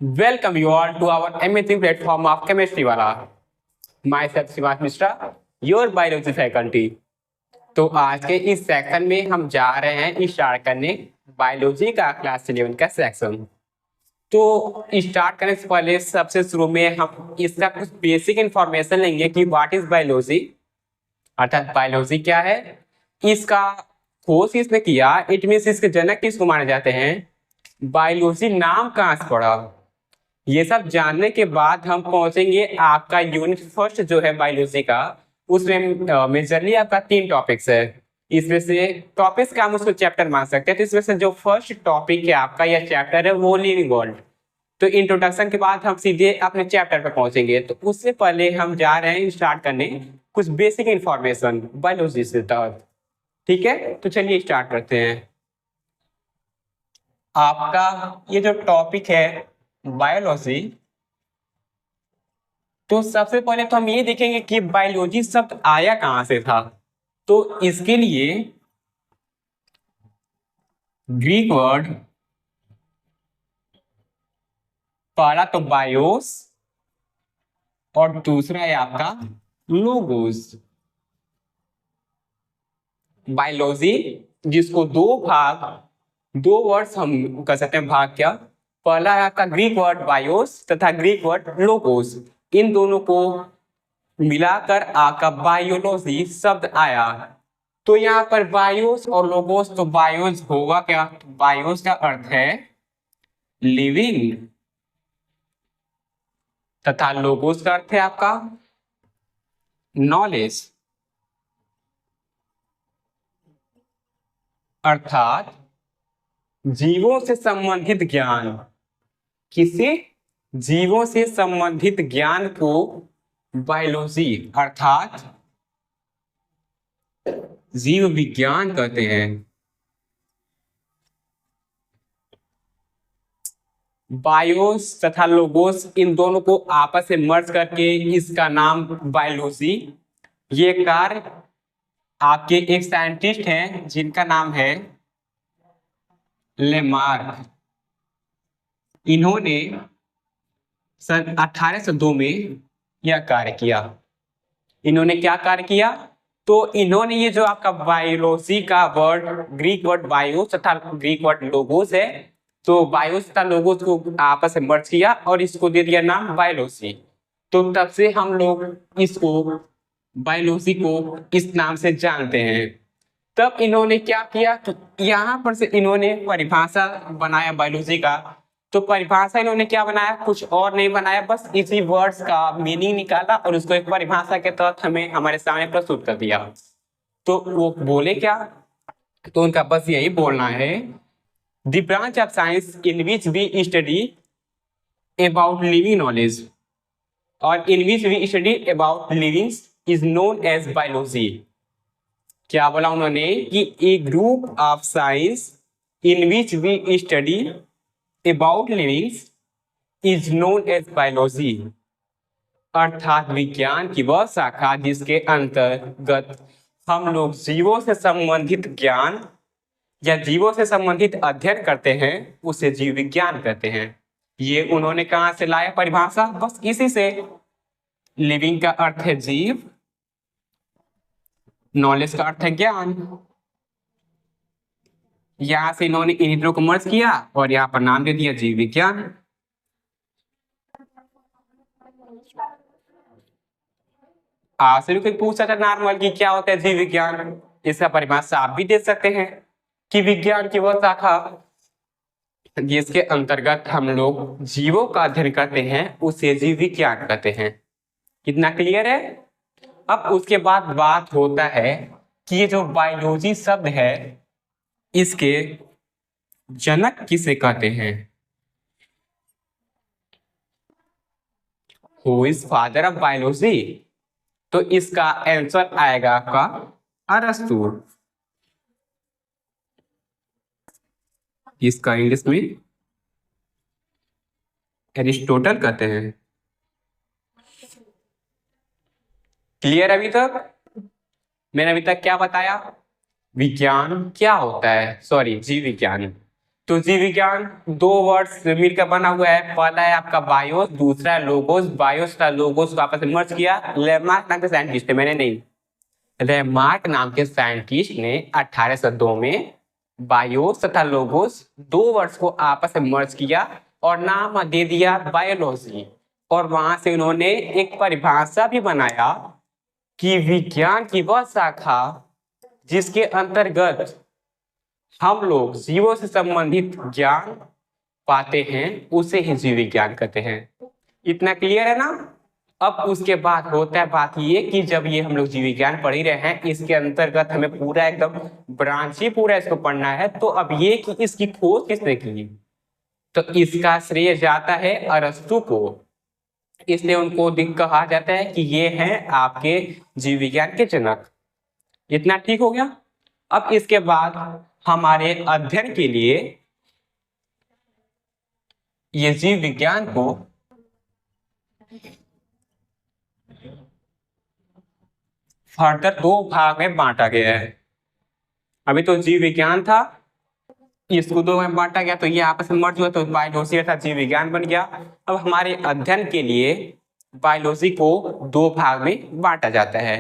Welcome you all to our amazing platform of Chemistry Wala. Myself Shivansh Mishra, your biology faculty. तो आज के इस section में हम जा रहे हैं स्टार्ट करने बायोलॉजी का क्लास 11 का सेक्शन। तो स्टार्ट करने से पहले सबसे शुरू में हम इसका कुछ बेसिक इंफॉर्मेशन लेंगे कि व्हाट इज बायोलॉजी, अर्थात बायोलॉजी क्या है, इसका खोज किसने किया, इट मीन्स इसके जनक किसको माने जाते हैं, बायोलॉजी नाम कहाँ से पड़ा। ये सब जानने के बाद हम पहुंचेंगे आपका यूनिट फर्स्ट जो है बायोलॉजी का, उसमें मेजरली आपका 3 टॉपिक्स है। इसमें से टॉपिक्स का हम उसको चैप्टर मान सकते हैं। तो इसमें से जो फर्स्ट टॉपिक है आपका या चैप्टर है वो लिविंग वर्ल्ड। तो इंट्रोडक्शन के बाद हम सीधे अपने चैप्टर पर पहुंचेंगे। तो उससे पहले हम जा रहे हैं स्टार्ट करने कुछ बेसिक इंफॉर्मेशन बायोलॉजी से तहत। ठीक है, तो चलिए स्टार्ट करते हैं। आपका ये जो टॉपिक है बायोलॉजी, तो सबसे पहले तो हम ये देखेंगे कि बायोलॉजी शब्द आया कहां से था। तो इसके लिए ग्रीक वर्ड पहला तो बायोस और दूसरा है आपका लोगोस। बायोलॉजी जिसको दो वर्ड्स हम कर सकते हैं भाग क्या। पहला है आपका ग्रीक वर्ड बायोस तथा ग्रीक वर्ड लोगोस, इन दोनों को मिलाकर आपका बायोलॉजी शब्द आया। तो यहाँ पर बायोस और लोगोस, तो बायोस होगा क्या, तो बायोस का अर्थ है लिविंग तथा लोगोस का अर्थ है आपका नॉलेज, अर्थात जीवों से संबंधित ज्ञान। किसी जीवों से संबंधित ज्ञान को बायोलॉजी अर्थात जीव विज्ञान कहते हैं। बायोस तथा लोगोस इन दोनों को आपस में मर्ज करके इसका नाम बायोलॉजी। ये कार्य आपके एक साइंटिस्ट हैं जिनका नाम है लेमार्क। इन्होंने सन 1802 में यह कार्य किया। इन्होंने क्या कार्य किया, तो इन्होंने ये जो आपका बायोलॉजी का वर्ड, ग्रीक वर्ड बायोस तथा ग्रीक वर्ड लोगोस है, तो बायोस तथा लोगोस को आपस में मर्ज किया और इसको दे दिया नाम बायोलॉजी। तो तब से हम लोग इसको बायोलॉजी को इस नाम से जानते हैं। तब इन्होंने क्या किया, तो यहाँ पर से इन्होंने परिभाषा बनाया बायोलॉजी का। तो परिभाषा इन्होंने क्या बनाया, कुछ और नहीं बनाया, बस इसी वर्ड्स का मीनिंग निकाला और उसको एक परिभाषा के तहत हमें हमारे सामने प्रस्तुत कर दिया। तो वो बोले क्या, तो उनका बस यही बोलना है, the branch of science in which we study about living knowledge और in which we study about living is known as biology. क्या बोला उन्होंने कि a group of science in which we study about living is known as biology, अर्थात विज्ञान की वह शाखा जिसके अंतर्गत हम लोग जीवों से संबंधित ज्ञान या जीवों से संबंधित अध्ययन करते हैं, उसे जीव विज्ञान कहते हैं। ये उन्होंने कहां से लाया परिभाषा, बस इसी से। लिविंग का अर्थ है जीव, नॉलेज का अर्थ है ज्ञान। यहां से इन्होंने इन को मर्ज किया और यहाँ पर नाम दे दिया जीव विज्ञान। आपसे भी पूछा था नॉर्मल कि क्या होता है जीव विज्ञान, इसका परिभाषा आप भी दे सकते हैं कि विज्ञान की वह शाखा जिसके अंतर्गत हम लोग जीवों का अध्ययन करते हैं, उसे जीव विज्ञान कहते हैं। कितना क्लियर है। अब उसके बाद बात होता है कि ये जो बायोलॉजी शब्द है इसके जनक किसे कहते हैं। Who is father of biology, तो इसका आंसर आएगा आपका अरस्तु। इसका इंग्लिश में एरिस्टोटल कहते हैं। क्लियर अभी तक। मैंने अभी तक क्या बताया, विज्ञान क्या होता है, सॉरी जीव विज्ञान। तो जीव विज्ञान दो वर्ड्स मिलकर बना हुआ है, पहला है आपका बायोस, दूसरा है लोगोस। बायोस का लोगोस को आपस में मर्ज किया लेमार्क नाम के साइंटिस्ट ने, मैंने नहीं। लेमार्क नाम के साइंटिस्ट ने 1802 में बायोस तथा लोगोस दो वर्ड्स को आपस में मर्ज किया और नाम दे दिया बायोलॉजी। और वहां से उन्होंने एक परिभाषा भी बनाया कि विज्ञान की वह शाखा जिसके अंतर्गत हम लोग जीवों से संबंधित ज्ञान पाते हैं उसे ही जीव विज्ञान कहते हैं। इतना क्लियर है ना। अब उसके बाद होता है बात ये कि जब ये हम लोग जीव विज्ञान पढ़ ही रहे हैं, इसके अंतर्गत हमें पूरा एकदम ब्रांच ही पूरा इसको पढ़ना है। तो अब ये कि इसकी खोज किसने की, तो इसका श्रेय जाता है अरस्तु को। इसलिए उनको कहा जाता है कि ये हैं आपके जीव विज्ञान के जनक। इतना ठीक हो गया। अब इसके बाद हमारे अध्ययन के लिए ये जीव विज्ञान को फर्दर दो भाग में बांटा गया है। अभी तो जीव विज्ञान था, इसको दो में बांटा गया, तो ये आपस में मर्ज हुआ तो बायोलॉजी था जीव विज्ञान बन गया। अब हमारे अध्ययन के लिए बायोलॉजी को दो भाग में बांटा जाता है।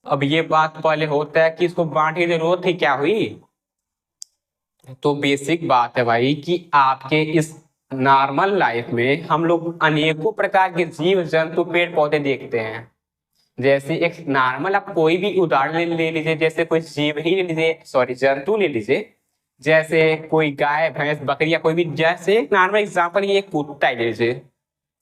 अब ये बात पहले होता है कि इसको बांटने की जरूरत ही क्या हुई। तो बेसिक बात है भाई कि आपके इस नॉर्मल लाइफ में हम लोग अनेकों प्रकार के जीव जंतु पेड़ पौधे देखते हैं। जैसे एक नॉर्मल आप कोई भी उदाहरण ले लीजिए, जैसे कोई जीव ही ले लीजिए, सॉरी जंतु ले लीजिए, जैसे कोई गाय भैंस बकरी या कोई भी, जैसे एक नॉर्मल एग्जांपल ये कुत्ता ले लीजिए,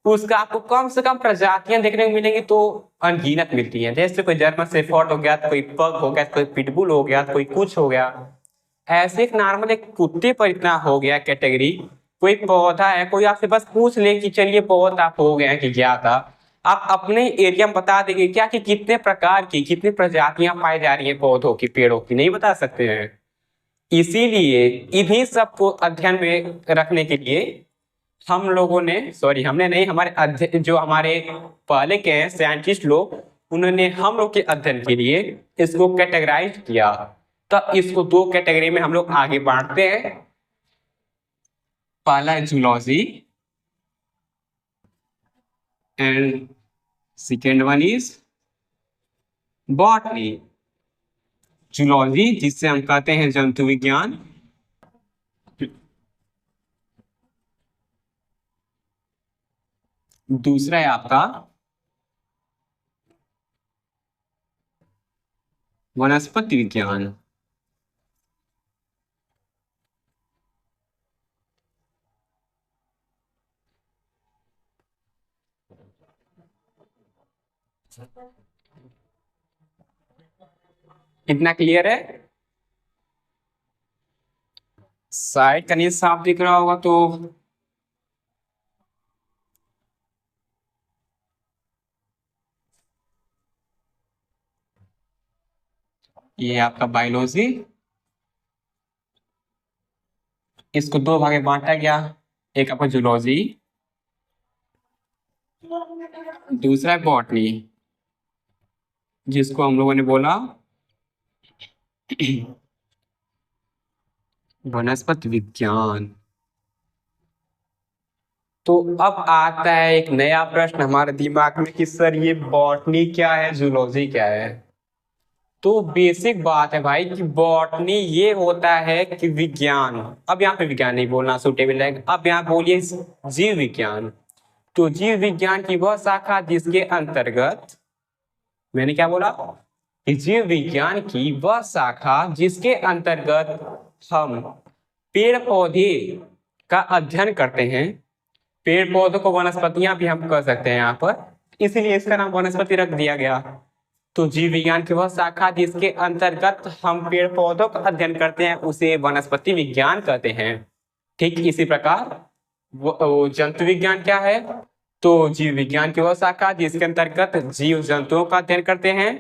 उसका आपको कम से कम प्रजातियां देखने को मिलेंगी तो अनगिनत मिलती हैं। जैसे कोई जर्मन शेफर्ड हो गया, कोई पग हो गया, कोई पिटबुल हो गया, कोई कुछ हो गया। ऐसे एक नॉर्मल एक कुत्ते पर इतना हो गया कैटेगरी। कोई पौधा है, कोई आपसे बस पूछ ले कि चलिए पौधा आप हो गया कि क्या था, आप अपने एरिया में बता देंगे क्या कि कितने प्रकार की कितनी प्रजातियां पाई जा रही हैं पौधों की पेड़ों की, नहीं बता सकते हैं। इसीलिए इन्हीं सबको अध्ययन में रखने के लिए हम लोगों ने, सॉरी हमने नहीं, हमारे अध्ययन जो हमारे पहले के हैं साइंटिस्ट लोग, उन्होंने हम लोग के अध्ययन के लिए इसको कैटेगराइज किया। तो इसको दो कैटेगरी में हम लोग आगे बांटते हैं। पहला है zoology and second one is botany. Zoology जिससे हम कहते हैं जंतु विज्ञान, दूसरा है आपका वनस्पति विज्ञान। इतना क्लियर है। साइड का नहीं साफ दिख रहा होगा तो ये आपका बायोलॉजी, इसको दो भाग में बांटा गया। एक आपका जूलॉजी, दूसरा है बॉटनी जिसको हम लोगों ने बोला वनस्पति विज्ञान। तो अब आता है एक नया प्रश्न हमारे दिमाग में कि सर ये बॉटनी क्या है, जूलॉजी क्या है। तो बेसिक बात है भाई कि बॉटनी ये होता है कि विज्ञान, अब यहाँ पे विज्ञान नहीं बोलना सुटेबल है, अब यहाँ बोलिए जीव विज्ञान। तो जीव विज्ञान की वह शाखा जिसके अंतर्गत, मैंने क्या बोला कि जीव विज्ञान की वह शाखा जिसके अंतर्गत हम पेड़ पौधे का अध्ययन करते हैं। पेड़ पौधों को वनस्पतियां भी हम कह सकते हैं यहाँ पर, इसीलिए इसका नाम वनस्पति रख दिया गया। तो जीव विज्ञान की वह शाखा जिसके अंतर्गत हम पेड़ पौधों का अध्ययन करते हैं उसे वनस्पति विज्ञान कहते हैं। ठीक इसी प्रकार वो जंतु विज्ञान क्या है, तो जीव विज्ञान की वह शाखा जिसके अंतर्गत जीव जंतुओं का अध्ययन करते हैं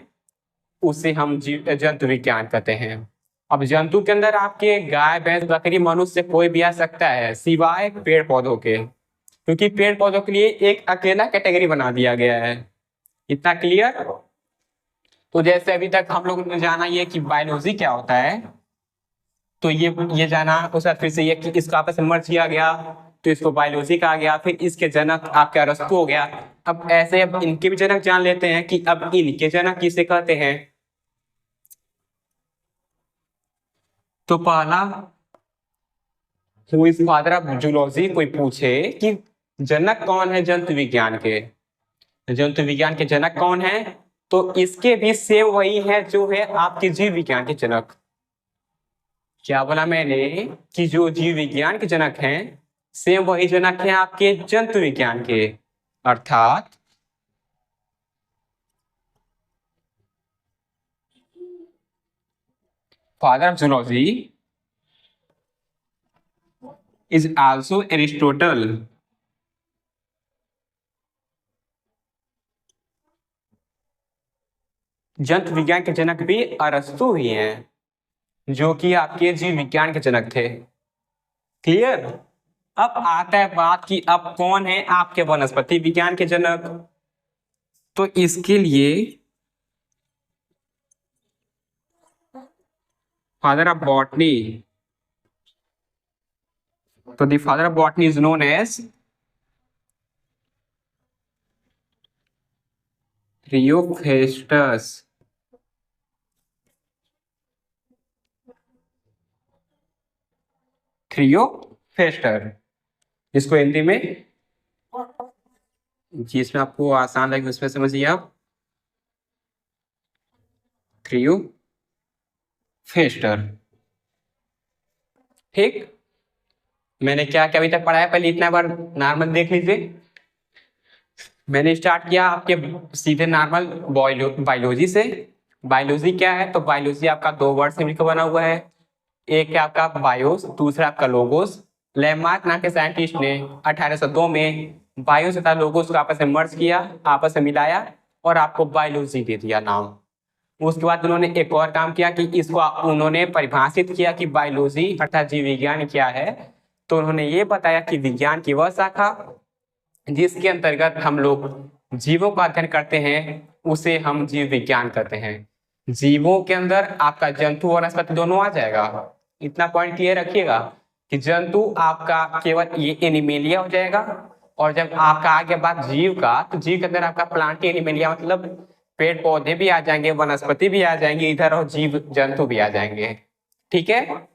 उसे हम जीव जंतु विज्ञान कहते हैं। अब जंतु के अंदर आपके गाय भैंस बकरी मनुष्य कोई भी आ सकता है सिवाय पेड़ पौधों के, क्योंकि पेड़ पौधों के लिए एक अकेला कैटेगरी बना दिया गया है। इतना क्लियर। तो जैसे अभी तक हम लोगों ने जाना ये कि बायोलॉजी क्या होता है, तो ये जाना, उसके बाद फिर से ये कि इसको आपस में मर्ज किया गया तो इसको बायोलॉजी कहा गया, फिर इसके जनक आपका अरस्तु हो गया। अब ऐसे अब इनके भी जनक जान लेते हैं कि अब इनके जनक किसे कहते हैं। तो पहला, who is father of zoology, कोई पूछे कि जनक कौन है जंतु विज्ञान के, जंतु विज्ञान के जनक कौन है, तो इसके भी सेम वही है जो है आपके जीव विज्ञान के जनक। क्या बोला मैंने कि जो जीव विज्ञान के जनक हैं सेम वही जनक हैं आपके जंतु विज्ञान के, अर्थात father of zoology is also Aristotle. जंतु विज्ञान के जनक भी अरस्तु ही हैं जो कि आपके जीव विज्ञान के जनक थे। क्लियर। अब आता है बात कि अब कौन है आपके वनस्पति विज्ञान के जनक। तो इसके लिए फादर ऑफ बॉटनी, तो the father of botany is known as Theophrastus. Theophrastus, इसको हिंदी में जिसमें आपको आसान लगे उसमें समझिए आप, थियोफेस्टर। ठीक, मैंने क्या क्या अभी तक पढ़ा है पहले इतना बार नॉर्मल देख लीजिए। मैंने स्टार्ट किया आपके सीधे नॉर्मल बायोलॉजी से। बायोलॉजी क्या है, तो बायोलॉजी आपका दो वर्ड से मिलकर बना हुआ है, एक है आपका बायोस, दूसरा आपका लोगोस। लैमार्क नाम के साइंटिस्ट ने 1802 में बायोस तथा लोगोस को आपस में मर्ज किया, आपस में मिलाया और आपको बायोलॉजी दे दिया नाम। उसके बाद उन्होंने एक और काम किया कि इसको उन्होंने परिभाषित किया कि बायोलॉजी अर्थात जीव विज्ञान क्या है। तो उन्होंने ये बताया कि विज्ञान की वह शाखा जिसके अंतर्गत हम लोग जीवों का अध्ययन करते हैं उसे हम जीव विज्ञान कहते हैं। जीवों के अंदर आपका जंतु और वनस्पति दोनों आ जाएगा, इतना पॉइंट क्लियर रखिएगा कि जंतु आपका केवल ये एनिमेलिया हो जाएगा, और जब आपका आगे बात जीव का, तो जीव के अंदर आपका प्लांट एनिमेलिया मतलब पेड़ पौधे भी आ जाएंगे, वनस्पति भी आ जाएंगे इधर, और जीव जंतु भी आ जाएंगे। ठीक है,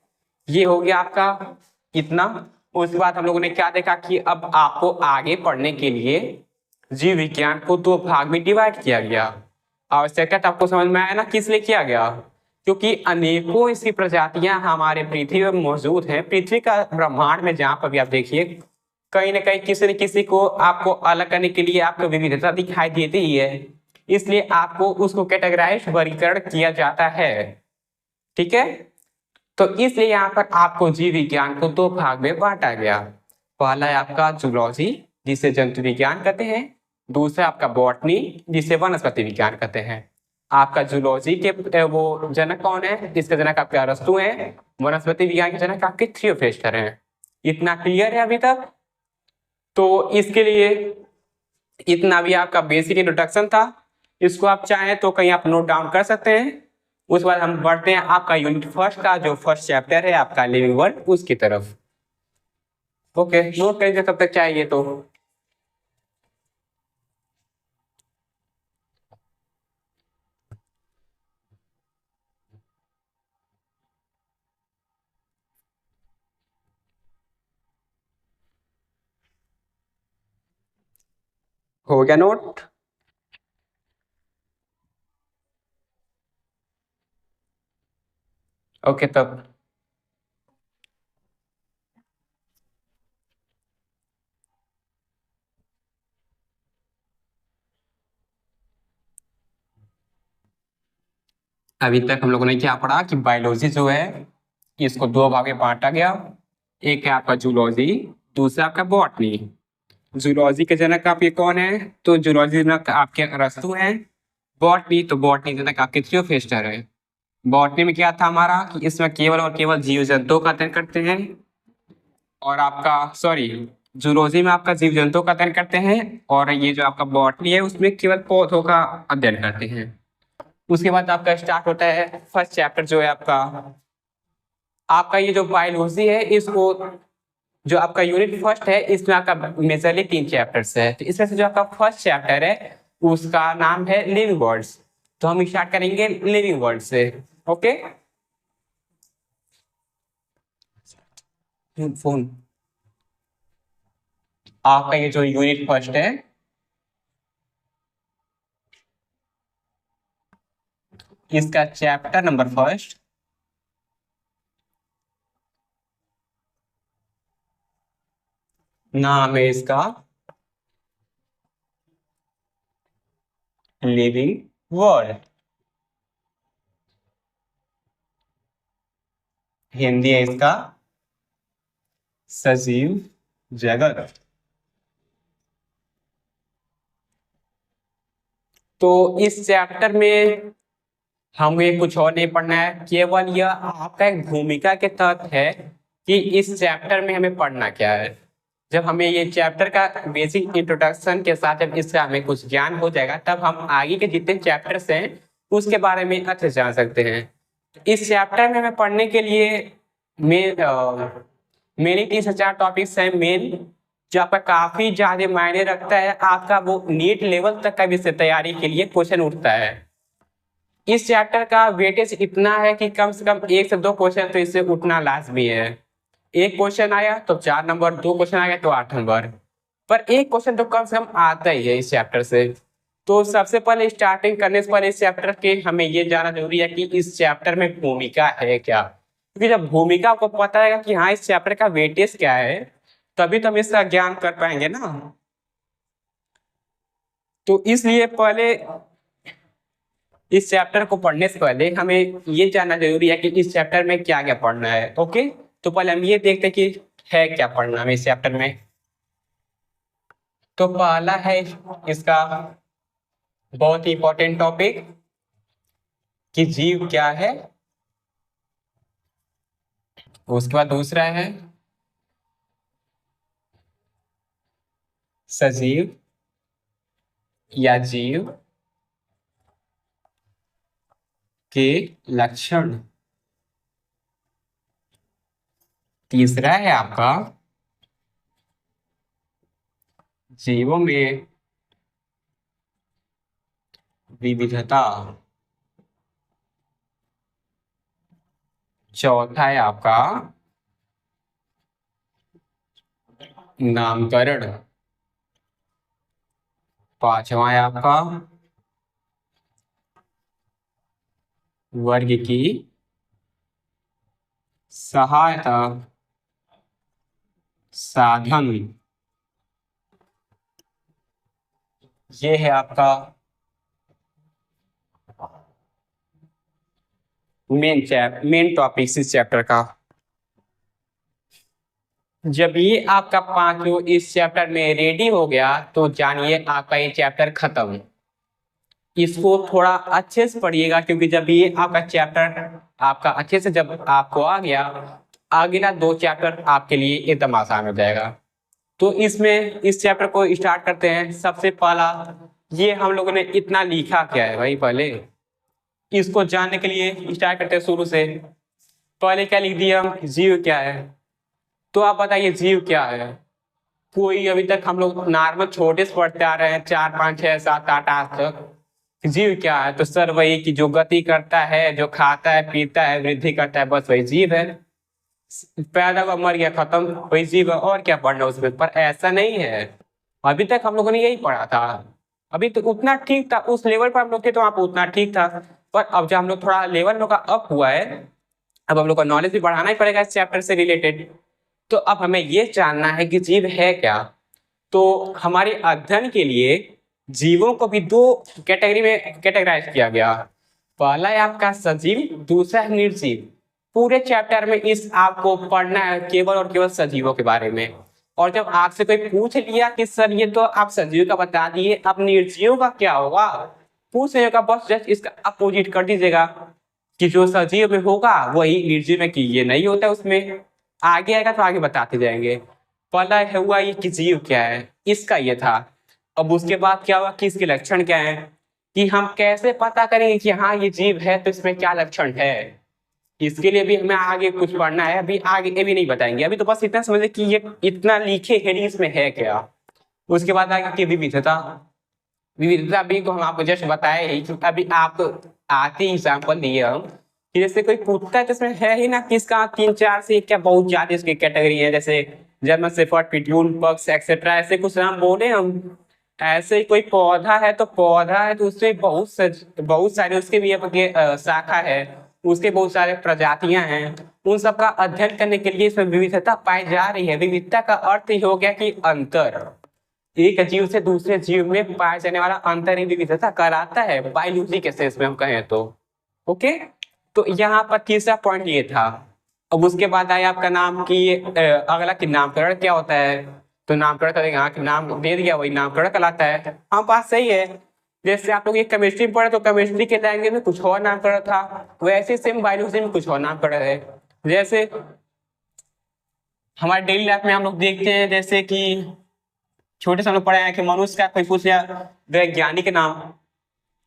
ये हो गया आपका इतना। उसके बाद हम लोगों ने क्या देखा कि अब आपको आगे पढ़ने के लिए जीव विज्ञान को दो भाग में डिवाइड किया गया। आवश्यकता तो आपको समझ में आया ना किस लिए किया गया, क्योंकि अनेकों इसकी प्रजातियां हमारे पृथ्वी में मौजूद हैं। पृथ्वी का ब्रह्मांड में जहां पर भी आप देखिए कहीं ना कहीं किसी न किसी को आपको अलग करने के लिए आपको विविधता दिखाई देती ही है, इसलिए आपको उसको कैटेगराइज वर्गीकरण किया जाता है। ठीक है, तो इसलिए यहाँ पर आपको जीव विज्ञान को दो भाग में बांटा गया। पहला है आपका जूलॉजी जिसे जंतु विज्ञान कहते हैं, दूसरा आपका बॉटनी जिसे वनस्पति विज्ञान कहते हैं। आपका जूलॉजी के वो जनक कौन है, इसके जनक आपके अरस्तु हैं, वनस्पति विज्ञान के जनक आपके थियोफेस्टर हैं। इतना क्लियर है अभी तक। तो इसके लिए इतना भी आपका बेसिक इंट्रोडक्शन था, इसको आप चाहें तो कहीं आप नोट डाउन कर सकते हैं। उसके बाद हम बढ़ते हैं आपका यूनिट फर्स्ट का जो फर्स्ट चैप्टर है आपका लिविंग वर्ल्ड उसकी तरफ। ओके, नोट करिए तब तक चाहिए तो। हो गया नोट। ओके, तब अभी तक हम लोगों ने क्या पढ़ा कि बायोलॉजी जो है इसको दो भाग में बांटा गया, एक है आपका जूलॉजी, दूसरा आपका बॉटनी। जूलॉजी के जनक आपके कौन है, तो जूलॉजी जनक आपके अरस्तु हैं। बॉटनी, तो बॉटनी जनक आपके थियोफेस्टर है। बॉटनी में क्या था हमारा कि इसमें केवल और केवल जीव जंतुओं का अध्ययन करते हैं, और आपका सॉरी जूलॉजी में आपका जीव जंतुओं का अध्ययन करते हैं, और ये जो आपका बॉटनी है उसमें केवल पौधों का अध्ययन करते हैं। उसके बाद आपका स्टार्ट होता है फर्स्ट चैप्टर जो है आपका आपका ये जो बायोलॉजी है, इसको जो आपका यूनिट फर्स्ट है, इसमें आपका मेजरली 3 चैप्टर्स है। तो इसमें से जो आपका फर्स्ट चैप्टर है उसका नाम है लिविंग वर्ड्स। तो हम स्टार्ट करेंगे लिविंग वर्ड से। ओके, फोन आपका ये जो यूनिट फर्स्ट है, इसका चैप्टर नंबर फर्स्ट नाम है इसका लिविंग वर्ड। हिंदी है इसका सजीव जगत। तो इस चैप्टर में हमें कुछ और नहीं पढ़ना है, केवल यह आपका एक भूमिका के तहत है कि इस चैप्टर में हमें पढ़ना क्या है। जब हमें ये चैप्टर का बेसिक इंट्रोडक्शन के साथ जब इसका हमें कुछ ज्ञान हो जाएगा, तब हम आगे के जितने चैप्टर्स हैं उसके बारे में अच्छे से जान सकते हैं। इस चैप्टर में हमें पढ़ने के लिए मेनली 3 से 4 टॉपिक्स हैं मेन, जो आपका काफी ज्यादा मायने रखता है। आपका वो नीट लेवल तक का भी से तैयारी के लिए क्वेश्चन उठता है। इस चैप्टर का वेटेज इतना है कि कम से कम 1 से 2 क्वेश्चन तो इससे उठना लाजमी है। एक क्वेश्चन आया तो 4 नंबर, 2 क्वेश्चन आया तो 8 नंबर, पर एक क्वेश्चन तो कम से कम आता ही है इस चैप्टर से। तो सबसे पहले स्टार्टिंग करने से पहले इस चैप्टर के हमें ये जानना जरूरी है कि इस चैप्टर में भूमिका है क्या। क्योंकि जब भूमिका आपको पता रहेगा कि हाँ इस चैप्टर का वेटेज क्या है, तभी तो हम इसका ज्ञान कर पाएंगे ना। तो इसलिए पहले इस चैप्टर को पढ़ने से पहले हमें ये जानना जरूरी है कि इस चैप्टर में क्या क्या पढ़ना है। ओके, तो पहले हम ये देखते हैं कि है क्या पढ़ना हमें इस चैप्टर में। तो पहला है इसका बहुत ही इंपॉर्टेंट टॉपिक कि जीव क्या है। उसके बाद दूसरा है सजीव या जीव के लक्षण। तीसरा है आपका जीवों में विविधता। चौथा है आपका नामकरण। पांचवा है आपका वर्ग की सहायता साधन। ये है आपका मेन टॉपिक इस चैप्टर का। जब ये आपका 5 इस चैप्टर में रेडी हो गया तो जानिए आपका ये चैप्टर खत्म। इसको थोड़ा अच्छे से पढ़िएगा, क्योंकि जब ये आपका चैप्टर आपका अच्छे से जब आपको आ गया, अगला 2 चैप्टर आपके लिए एकदम आसान हो जाएगा। तो इसमें इस चैप्टर को स्टार्ट करते हैं। सबसे पहला ये हम लोगों ने इतना लिखा क्या है भाई, पहले इसको जानने के लिए स्टार्ट करते हैं शुरू से। पहले क्या लिख दिया हम, जीव क्या है। तो आप बताइए जीव क्या है। कोई अभी तक हम लोग नॉर्मल छोटे से पढ़ते आ रहे हैं 4 5 6 7 8 8 तक। जीव क्या है, तो सर वही कि जो गति करता है, जो खाता है पीता है वृद्धि करता है, बस वही जीव है। पैदा हुआ मर गया खत्म, वही जीव है। और क्या पढ़ना उसमें, पर ऐसा नहीं है। अभी तक हम लोगों ने यही पढ़ा था। अभी तो उतना ठीक था, उस लेवल पर हम लोग थे तो आप उतना ठीक था। पर अब जब हम लोग थोड़ा लेवल लोग का अप हुआ है, अब हम लोग का नॉलेज भी बढ़ाना ही पड़ेगा इस चैप्टर से रिलेटेड। तो अब हमें ये जानना है कि जीव है क्या। तो हमारे अध्ययन के लिए जीवों को भी 2 कैटेगरी में कैटेगराइज किया गया। पहला है आपका सजीव, दूसरा है निर्जीव। पूरे चैप्टर में इस आपको पढ़ना है केवल और केवल सजीवों के बारे में। और जब आपसे कोई पूछ लिया कि सर ये तो आप सजीव का बता दिए, अब निर्जीव का क्या होगा, पूछने का बस जस्ट इसका अपोजिट कर दीजिएगा कि जो सजीव में होगा वही निर्जीव में, कि ये नहीं होता उसमें। आगे आएगा तो आगे बताते जाएंगे। पहला है हुआ ये कि जीव क्या है, इसका ये था। अब उसके बाद क्या हुआ कि इसके लक्षण क्या है, कि हम कैसे पता करेंगे कि हाँ ये जीव है तो इसमें क्या लक्षण है। इसके लिए भी हमें आगे कुछ पढ़ना है, अभी आगे अभी नहीं बताएंगे, अभी तो बस इतना समझे कि ये इतना लिखे हेडिंग इसमें है क्या। उसके बाद आगे की विविधता। विविधता भी को हम आपको जस्ट बताए ही कि अभी आप आते एग्जाम्पल दिए हम कि जैसे कोई पूछता है तो इसमें है ही ना किसका 3 4 से क्या बहुत ज्यादा इसकी कैटेगरी है, जैसे German shepherd, pitbull, pugs etcetera, ऐसे कुछ नाम बोले हम। ऐसे ही कोई पौधा है तो पौधा है तो उसमें बहुत सारे उसके भी आपके शाखा है, उसके बहुत सारे प्रजातियां हैं। उन सब का अध्ययन करने के लिए इसमें विविधता पाई जा रही है। विविधता का अर्थ ही हो गया कि अंतर, एक जीव से दूसरे जीव में पाए जाने वाला अंतर ही विविधता कराता है, बायोलॉजी के सेंस में हम कहें तो। ओके, तो यहाँ पर तीसरा पॉइंट ये था। अब उसके बाद आया आपका नाम की अगला कि नामकरण क्या होता है। तो नामकरण करेंगे, हाँ कि नाम दे दिया वही नामकरण कहलाता है। हाँ बात सही है। जैसे आप लोग ये केमिस्ट्री पढ़े तो केमिस्ट्री के लैंग्वेज में कुछ और नामकरण था, वैसे सेम बायोलॉजी में कुछ और नामकरण है। जैसे हमारे डेली लाइफ में हम लोग देखते हैं, जैसे कि छोटे से हम लोग पढ़े हैं कि मनुष्य का कोई पूछ लिया वैज्ञानिक नाम,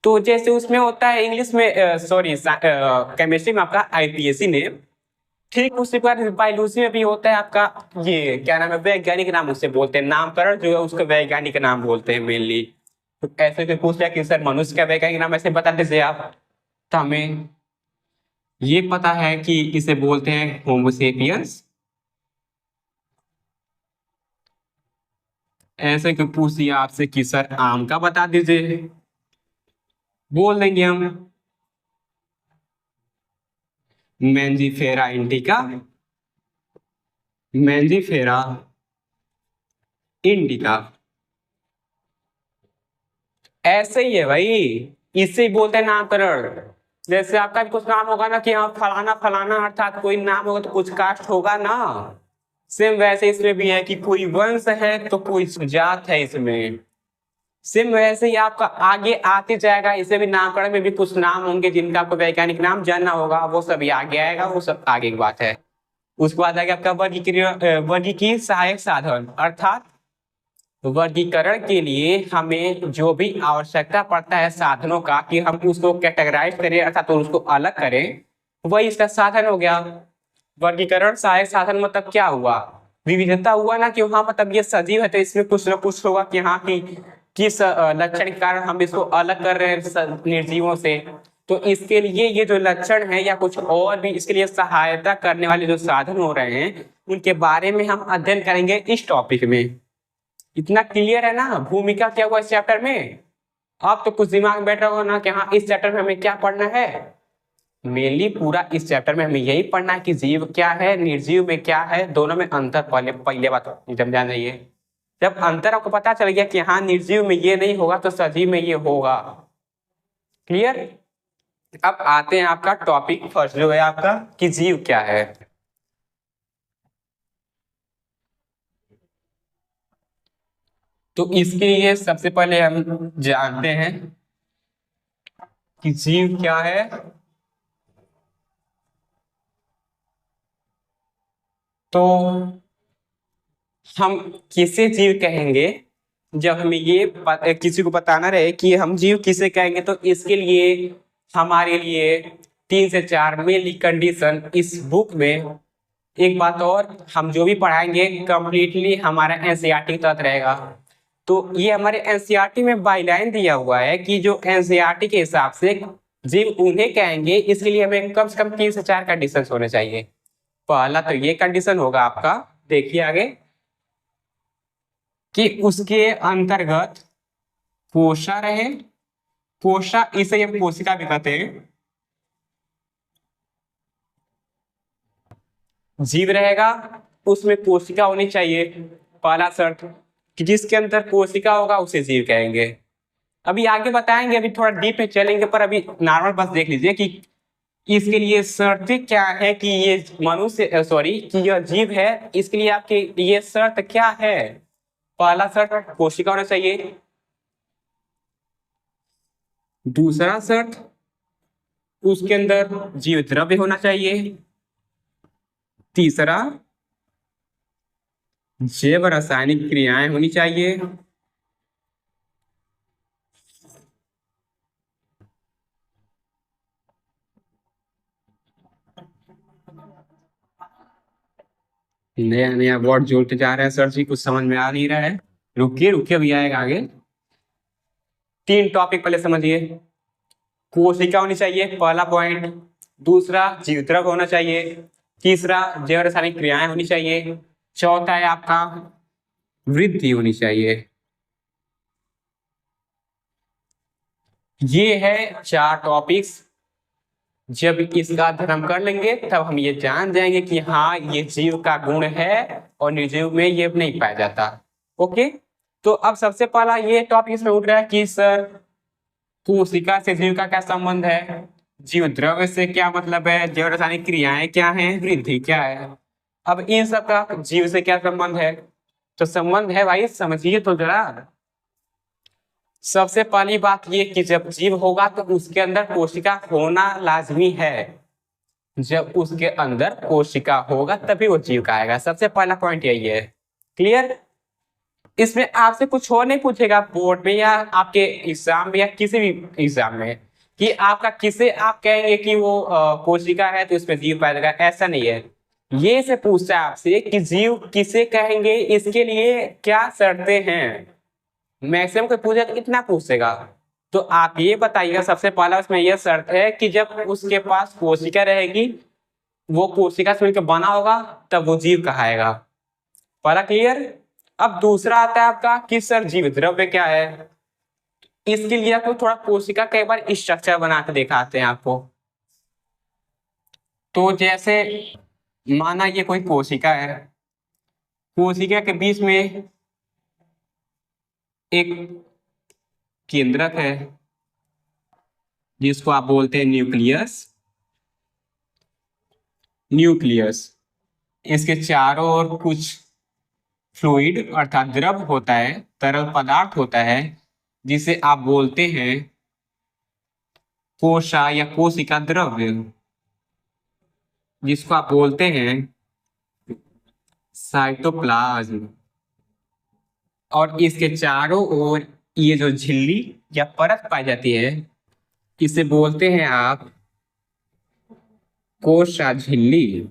तो जैसे उसमें होता है इंग्लिश में सॉरी केमिस्ट्री में आपका आईपीएससी ने, ठीक उसी प्रकार बायोलॉजी में भी होता है आपका ये क्या नाम है वैज्ञानिक नाम उससे बोलते हैं, नामकरण जो है उसको वैज्ञानिक नाम बोलते हैं मेनली। तो ऐसे कोई पूछ लिया कि सर मनुष्य का वैज्ञानिक नाम ऐसे बता दीजिए आप, तो हमें ये पता है कि इसे बोलते हैं होमोसेपियंस। ऐसे कोई पूछ लिया आपसे कि सर आम का बता दीजिए, बोल देंगे हम मैंजीफेरा इंडिका, मैंजीफेरा इंडिका। ऐसे ही है भाई, इसे ही बोलते हैं नामकरण। जैसे आपका भी कुछ नाम होगा ना कि हाँ फलाना फलाना, अर्थात कोई नाम होगा तो कुछ कास्ट होगा ना, सेम वैसे इसमें भी है कि कोई वंश है तो कोई जात है इसमें। सेम वैसे ही आपका आगे आते जाएगा, इसे भी नामकरण में भी कुछ नाम होंगे जिनका आपको वैज्ञानिक नाम जानना होगा, वो सब आगे आएगा, वो सब आगे की बात है। उसके बाद आगे आपका वर्गीकृत सहायक साधन, अर्थात वर्गीकरण के लिए हमें जो भी आवश्यकता पड़ता है साधनों का कि हम उसको कैटेगराइज करें अर्थात तो उसको अलग करें, वही इसका साधन हो गया। वर्गीकरण सहायक साधन मतलब क्या हुआ, विविधता हुआ ना कि हाँ मतलब ये सजीव है तो इसमें कुछ ना कुछ होगा कि हाँ कि किस लक्षण के कारण हम इसको अलग कर रहे हैं निर्जीवों से। तो इसके लिए ये जो लक्षण है या कुछ और भी इसके लिए सहायता करने वाले जो साधन हो रहे हैं उनके बारे में हम अध्ययन करेंगे इस टॉपिक में। इतना क्लियर है ना भूमिका क्या हुआ इस चैप्टर में। अब तो कुछ दिमाग में बैठ रहा होगा ना कि हाँ इस चैप्टर में हमें क्या पढ़ना है। मेनली पूरा इस चैप्टर में हमें यही पढ़ना है कि जीव क्या है निर्जीव में क्या है, दोनों में अंतर पहले पहले बात जान जाइए। जब अंतर आपको पता चल गया कि हाँ निर्जीव में ये नहीं होगा तो सजीव में ये होगा। क्लियर। अब आते हैं आपका टॉपिक फर्स्ट जो है आपका कि जीव क्या है। तो इसके लिए सबसे पहले हम जानते हैं कि जीव क्या है। तो हम किसे जीव कहेंगे, जब हमें ये किसी को बताना रहे कि हम जीव किसे कहेंगे, तो इसके लिए हमारे लिए 3 से 4 मेनली कंडीशन इस बुक में। एक बात और, हम जो भी पढ़ाएंगे कंप्लीटली हमारा एनसीईआरटी के तहत रहेगा। तो ये हमारे एनसीईआरटी में बाईलाइन दिया हुआ है कि जो एनसीईआरटी के हिसाब से जीव उन्हें कहेंगे, इसके लिए हमें कम से कम 3 से 4 कंडीशन होने चाहिए। पहला तो ये कंडीशन होगा आपका, देखिए आगे, कि उसके अंतर्गत कोशा रहे। कोशा इसे हम कोशिका भी कहते हैं। जीव रहेगा उसमें कोशिका होनी चाहिए, पहला शर्त, कि जिसके अंदर कोशिका होगा उसे जीव कहेंगे। अभी आगे बताएंगे, अभी थोड़ा डीप में चलेंगे, पर अभी नॉर्मल बस देख लीजिए कि इसके लिए शर्तें क्या है कि ये मनुष्य सॉरी कि यह जीव है, इसके लिए आपके ये शर्त क्या है। पहला शर्त कोशिका होना चाहिए। दूसरा शर्त उसके अंदर जीव द्रव्य होना चाहिए। तीसरा जैव रासायनिक क्रियाएं होनी चाहिए। नया नया वर्ड जोड़ते जा रहा है सर जी, कुछ समझ में आ नहीं रहा है। रुकिए रुकिए, भी आएगा आगे। 3 टॉपिक पहले समझिए। कोशिका होनी चाहिए, पहला पॉइंट। दूसरा, जीवद्रव होना चाहिए। तीसरा, जैव रासायनिक क्रियाएं होनी चाहिए। चौथा है आपका वृद्धि होनी चाहिए। ये है 4 टॉपिक्स। जब इसका अध्ययन हम कर लेंगे तब हम ये जान जाएंगे कि हाँ ये जीव का गुण है और निर्जीव में ये नहीं पाया जाता। ओके, तो अब सबसे पहला ये टॉपिक इसमें उठ रहा है कि सर कोशिका से जीव का क्या संबंध है, जीव द्रव्य से क्या मतलब है, जैव रासायनिक क्रियाएं क्या हैं, वृद्धि क्या है। अब इन सब का जीव से क्या संबंध है? तो संबंध है भाई, समझिए तो जरा। सबसे पहली बात ये कि जब जीव होगा तो उसके अंदर कोशिका होना लाजमी है। जब उसके अंदर कोशिका होगा तभी वो जीव कहेगा। सबसे पहला पॉइंट यही है। क्लियर? इसमें आपसे कुछ और नहीं पूछेगा बोर्ड में या आपके एग्जाम में या किसी भी एग्जाम में कि आपका किसे आप कहेंगे कि वो कोशिका है तो इसमें जीव पाया जाएगा, ऐसा नहीं है। ये से पूछता है आपसे कि जीव किसे कहेंगे, इसके लिए क्या शर्तें हैं। मैक्सिमम कोई पूछे तो इतना पूछेगा। तो आप ये बताइएगा, सबसे पहला उसमें यह शर्त है कि जब उसके पास कोशिका रहेगी, वो कोशिका से मिलकर बना होगा, तब वो जीव कहाएगा। पहला क्लियर? अब दूसरा आता है आपका कि सर जीव द्रव्य क्या है। इसके लिए आपको थोड़ा कोशिका का एक बार स्ट्रक्चर बना के दिखाते हैं आपको। तो जैसे माना ये कोई कोशिका है, कोशिका के बीच में एक केंद्रक है जिसको आप बोलते हैं न्यूक्लियस। न्यूक्लियस, इसके चारों ओर कुछ फ्लूइड अर्थात द्रव होता है, तरल पदार्थ होता है, जिसे आप बोलते हैं कोशा या कोशिका द्रव्य, जिसको आप बोलते हैं साइटोप्लाज्म। और इसके चारों ओर ये जो झिल्ली या परत पाई जाती है, इसे बोलते हैं आप कोशा झिल्ली,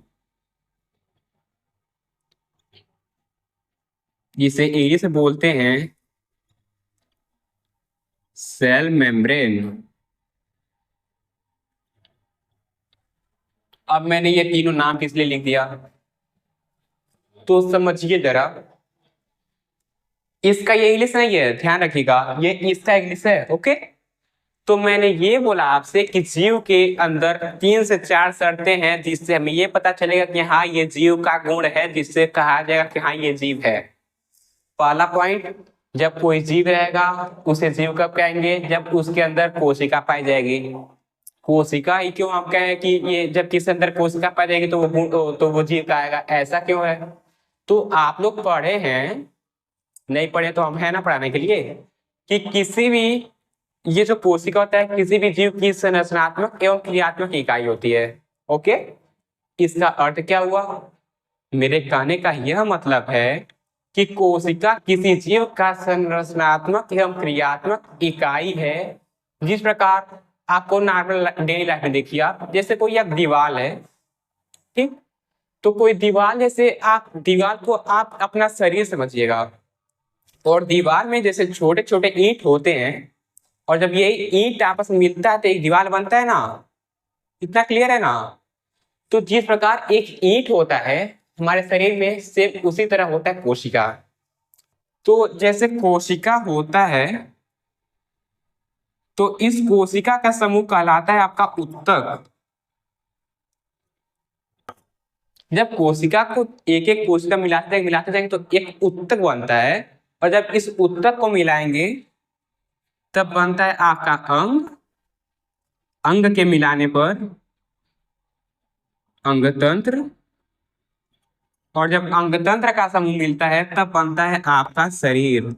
जिसे इंग्लिश में बोलते हैं सेल मेम्ब्रेन। अब मैंने ये तीनों नाम किस लिए लिख दिया तो समझिए जरा। इसका ये इंग्लिश नहीं है, ध्यान रखिएगा, ये इसका इंग्लिश है। ओके, तो मैंने ये बोला आपसे कि जीव के अंदर 3 से 4 शर्तें हैं जिससे हमें ये पता चलेगा कि हाँ ये जीव का गुण है, जिससे कहा जाएगा कि हाँ ये जीव है। पहला पॉइंट, जब कोई जीव रहेगा उसे जीव कब कहेंगे? जब उसके अंदर कोशिका पाई जाएगी। कोशिका ही क्यों हम कहें कि ये जब किसी अंदर कोशिका पाई जाएगी तो वो जीव कहेगा, ऐसा क्यों है? तो आप लोग पढ़े हैं, नहीं पढ़े तो हम है ना पढ़ाने के लिए, कि किसी भी ये जो कोशिका होता है किसी भी जीव की संरचनात्मक एवं क्रियात्मक इकाई होती है। ओके, इसका अर्थ क्या हुआ? मेरे कहने का यह मतलब है कि कोशिका किसी जीव का संरचनात्मक एवं क्रियात्मक इकाई है। जिस प्रकार आपको नॉर्मल डेली लाइफ में देखिए, आप जैसे कोई एक दीवार है, ठीक, तो कोई दीवार, जैसे आप दीवार को आप अपना शरीर समझिएगा, और दीवार में जैसे छोटे छोटे ईंट होते हैं, और जब ये ईंट आपस में मिलता है तो एक दीवार बनता है ना। इतना क्लियर है ना? तो जिस प्रकार एक ईंट होता है हमारे शरीर में, सेम उसी तरह होता है कोशिका। तो जैसे कोशिका होता है तो इस कोशिका का समूह कहलाता है आपका उत्तक। जब कोशिका को एक एक कोशिका मिलाते जाएंगे तो एक उत्तक बनता है, और जब इस उत्तक को मिलाएंगे तब बनता है आपका अंग। अंग के मिलाने पर अंगतंत्र, और जब अंगतंत्र का समूह मिलता है तब बनता है आपका शरीर।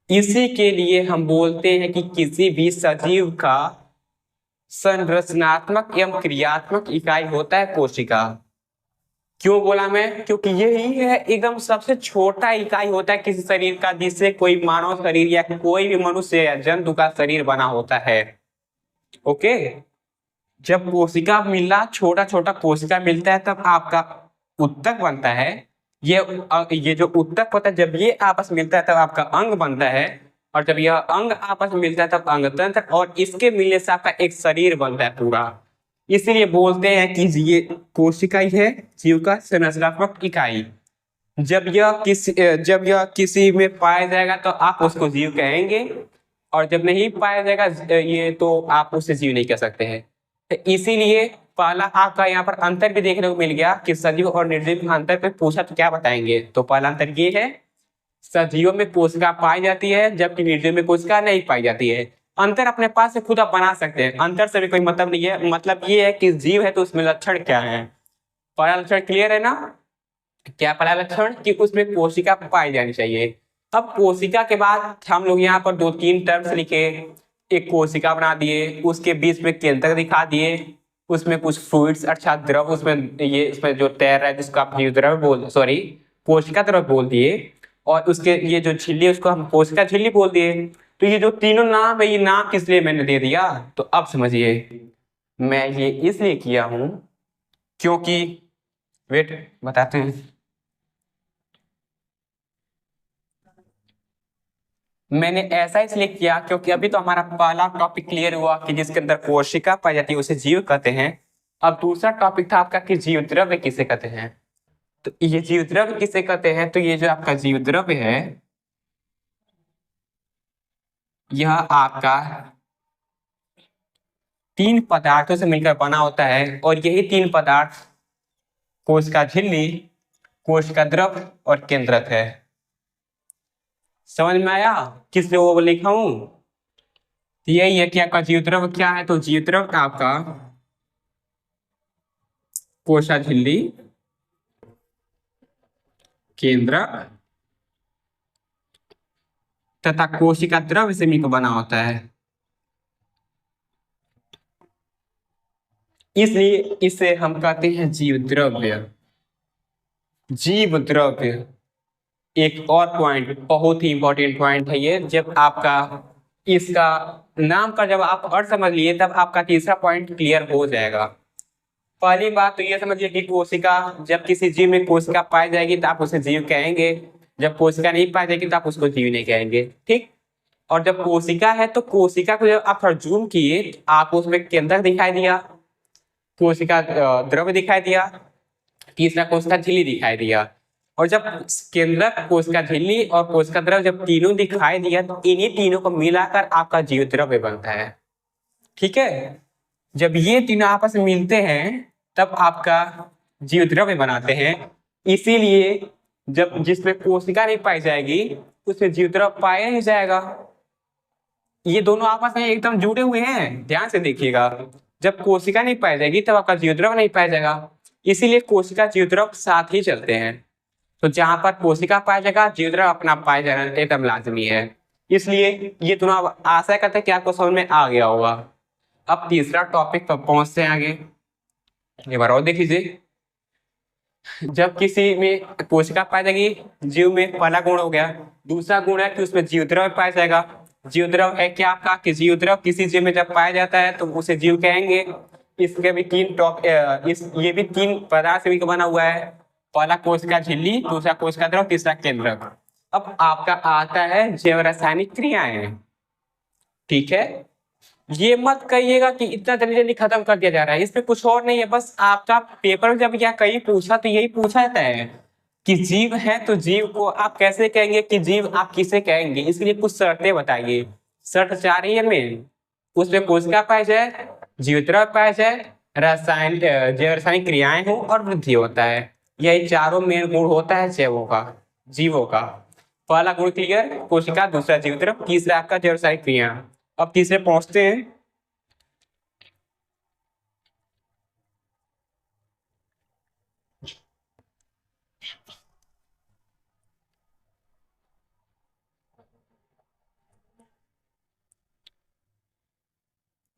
इसी के लिए हम बोलते हैं कि किसी भी सजीव का संरचनात्मक एवं क्रियात्मक इकाई होता है कोशिका। क्यों बोला मैं? क्योंकि यही है एकदम सबसे छोटा इकाई होता है किसी शरीर का, जिससे कोई मानव शरीर या कोई भी मनुष्य या जंतु का शरीर बना होता है। ओके, जब कोशिका मिलना छोटा छोटा कोशिका मिलता है तब आपका उत्तक बनता है। ये जो उत्तक होता है जब ये आपस में मिलता है तब आपका अंग बनता है, और जब यह अंग आपस में मिलता है तब अंग तंत्र, और इसके मिलने से आपका एक शरीर बनता है पूरा। इसीलिए बोलते हैं कि ये कोशिका ही है जीव का संरचनात्मक इकाई। जब यह किसी में पाया जाएगा तो आप उसको जीव कहेंगे, और जब नहीं पाया जाएगा ये तो आप उसे जीव नहीं कह सकते हैं। तो इसीलिए पहला आपका यहाँ पर अंतर भी देखने को मिल गया कि सजीव और निर्जीव में अंतर पे पूछा तो क्या बताएंगे। तो पहला अंतर ये है, सजीवों में कोशिका पाई जाती है जबकि निर्जीव में कोशिका नहीं पाई जाती है। अंतर अपने पास से खुद आप बना सकते हैं, अंतर से भी कोई मतलब नहीं है। मतलब ये है कि जीव है तो उसमें लक्षण क्या है। पहला लक्षण क्लियर है ना? क्या पहला लक्षण कि उसमें कोशिका पाई जानी चाहिए। अब कोशिका के बाद हम लोग यहाँ पर दो तीन टर्म्स लिखे, एक कोशिका बना दिए, उसके बीच में केंद्रक दिखा दिए, उसमें कुछ फ्लूइड्स अर्थात द्रव उसमें ये इसमें जो तैर रहा है जिसको आप द्रव बोल सॉरी कोशिका द्रव बोल दिए, और उसके ये जो झिल्ली है उसको हम कोशिका झिल्ली बोल दिए। तो ये जो तीनों नाम है ये नाम किस लिए मैंने दे दिया तो अब समझिए। मैं ये इसलिए किया हूं क्योंकि वेट बताते हैं। मैंने ऐसा इसलिए किया क्योंकि अभी तो हमारा पहला टॉपिक क्लियर हुआ कि जिसके अंदर कोशिका पाई जाती है उसे जीव कहते हैं। अब दूसरा टॉपिक था आपका कि जीव द्रव्य किसे कहते हैं। तो ये जीव द्रव्य किसे कहते हैं, तो ये जो आपका जीव द्रव्य है यह आपका तीन पदार्थों से मिलकर बना होता है, और यही तीन पदार्थ कोशिका झिल्ली, कोशिका द्रव और केंद्रक है। समझ में आया किस लिए वो लिखा हूं? यही है कि आपका जीव द्रव्य क्या है, तो जीव द्रव्य आपका कोशिका झिल्ली, केंद्रक तथा कोशिका द्रव्य से मिलकर बना होता है। इसलिए इसे हम कहते हैं जीव द्रव्य। जीव द्रव्य एक और पॉइंट, बहुत ही इंपॉर्टेंट पॉइंट है ये। जब आपका इसका नाम का जब आप अर्थ समझ लिए तब आपका तीसरा पॉइंट क्लियर हो जाएगा। पहली बात तो ये समझिए कि कोशिका, जब किसी जीव में कोशिका पाई जाएगी तो आप उसे जीव कहेंगे, जब कोशिका नहीं पाई जाएगी तो आप उसको जीव नहीं कहेंगे, ठीक। और जब कोशिका है तो कोशिका को जब आप जूम किए तो आपको उसमें केंद्रक दिखाई दिया, कोशिका द्रव्य दिखाई दिया, तीसरा कोशिका झिल्ली दिखाई दिया। और जब केंद्रक, कोशिका झिल्ली और कोशिका द्रव्य जब तीनों दिखाई दिया तो इन्हीं तीनों को मिलाकर आपका जीव द्रव्य बनता है, ठीक है। जब ये तीनों आपस में मिलते हैं तब आपका जीव द्रव्य बनाते हैं। इसीलिए जब जिसमें कोशिका नहीं पाई जाएगी उसमें जीव द्रव्य पाया नहीं जाएगा। ये दोनों आपस में एकदम जुड़े हुए हैं, ध्यान से देखिएगा। जब कोशिका नहीं पाई जाएगी तब आपका जीव द्रव्य नहीं पाया जाएगा। इसीलिए कोशिका जीव द्रव्य साथ ही चलते हैं। तो जहां पर कोशिका पाया जाएगा जीव द्रव्य अपना पाया जाना एकदम लाजमी है। इसलिए ये दोनों आशा करते हैं कि आपको समझ में आ गया होगा। अब तीसरा टॉपिक पर पहुंचते हैं आगे। एक बार और देख लीजिए, जब किसी में कोशिका पाई जाएगी जीव में पहला गुण हो गया। दूसरा गुण है कि उसमें जीव द्रव्य पाया जाएगा। जीव द्रव्य है क्या आपका कि जीव द्रव्य किसी जीव में जब पाया जाता है तो उसे जीव कहेंगे। इसके भी तीन ये भी तीन पदार्थ से बना हुआ है, पहला कोशिका झिल्ली, दूसरा कोशिका द्रव्य, तीसरा केंद्रक। अब आपका आता है जैव रासायनिक क्रियाएं, ठीक है। ये मत कहिएगा कि इतना जल्दी जल्दी खत्म कर दिया जा रहा है, इसमें कुछ और नहीं है। बस आपका पेपर में जब या कहीं पूछा तो यही पूछा जाता है कि जीव है तो जीव को आप कैसे कहेंगे, कि जीव आप किसे कहेंगे। इसके लिए कुछ शर्तें बताइए। शर्त 4 ही है मेन, उसमें कोशिका पाया जाए, जीव द्रव्य पाया जाए, जैव रासायनिक क्रियाएं हो और वृद्धि होता है। यही चारों मेन गुण होता है जैवों का, जीवों का। पहला गुण क्लियर, कोशिका, दूसरा जीव द्रव्य, तीसरा आपका जैव रासायनिक क्रिया। अब तीसरे पहुंचते हैं।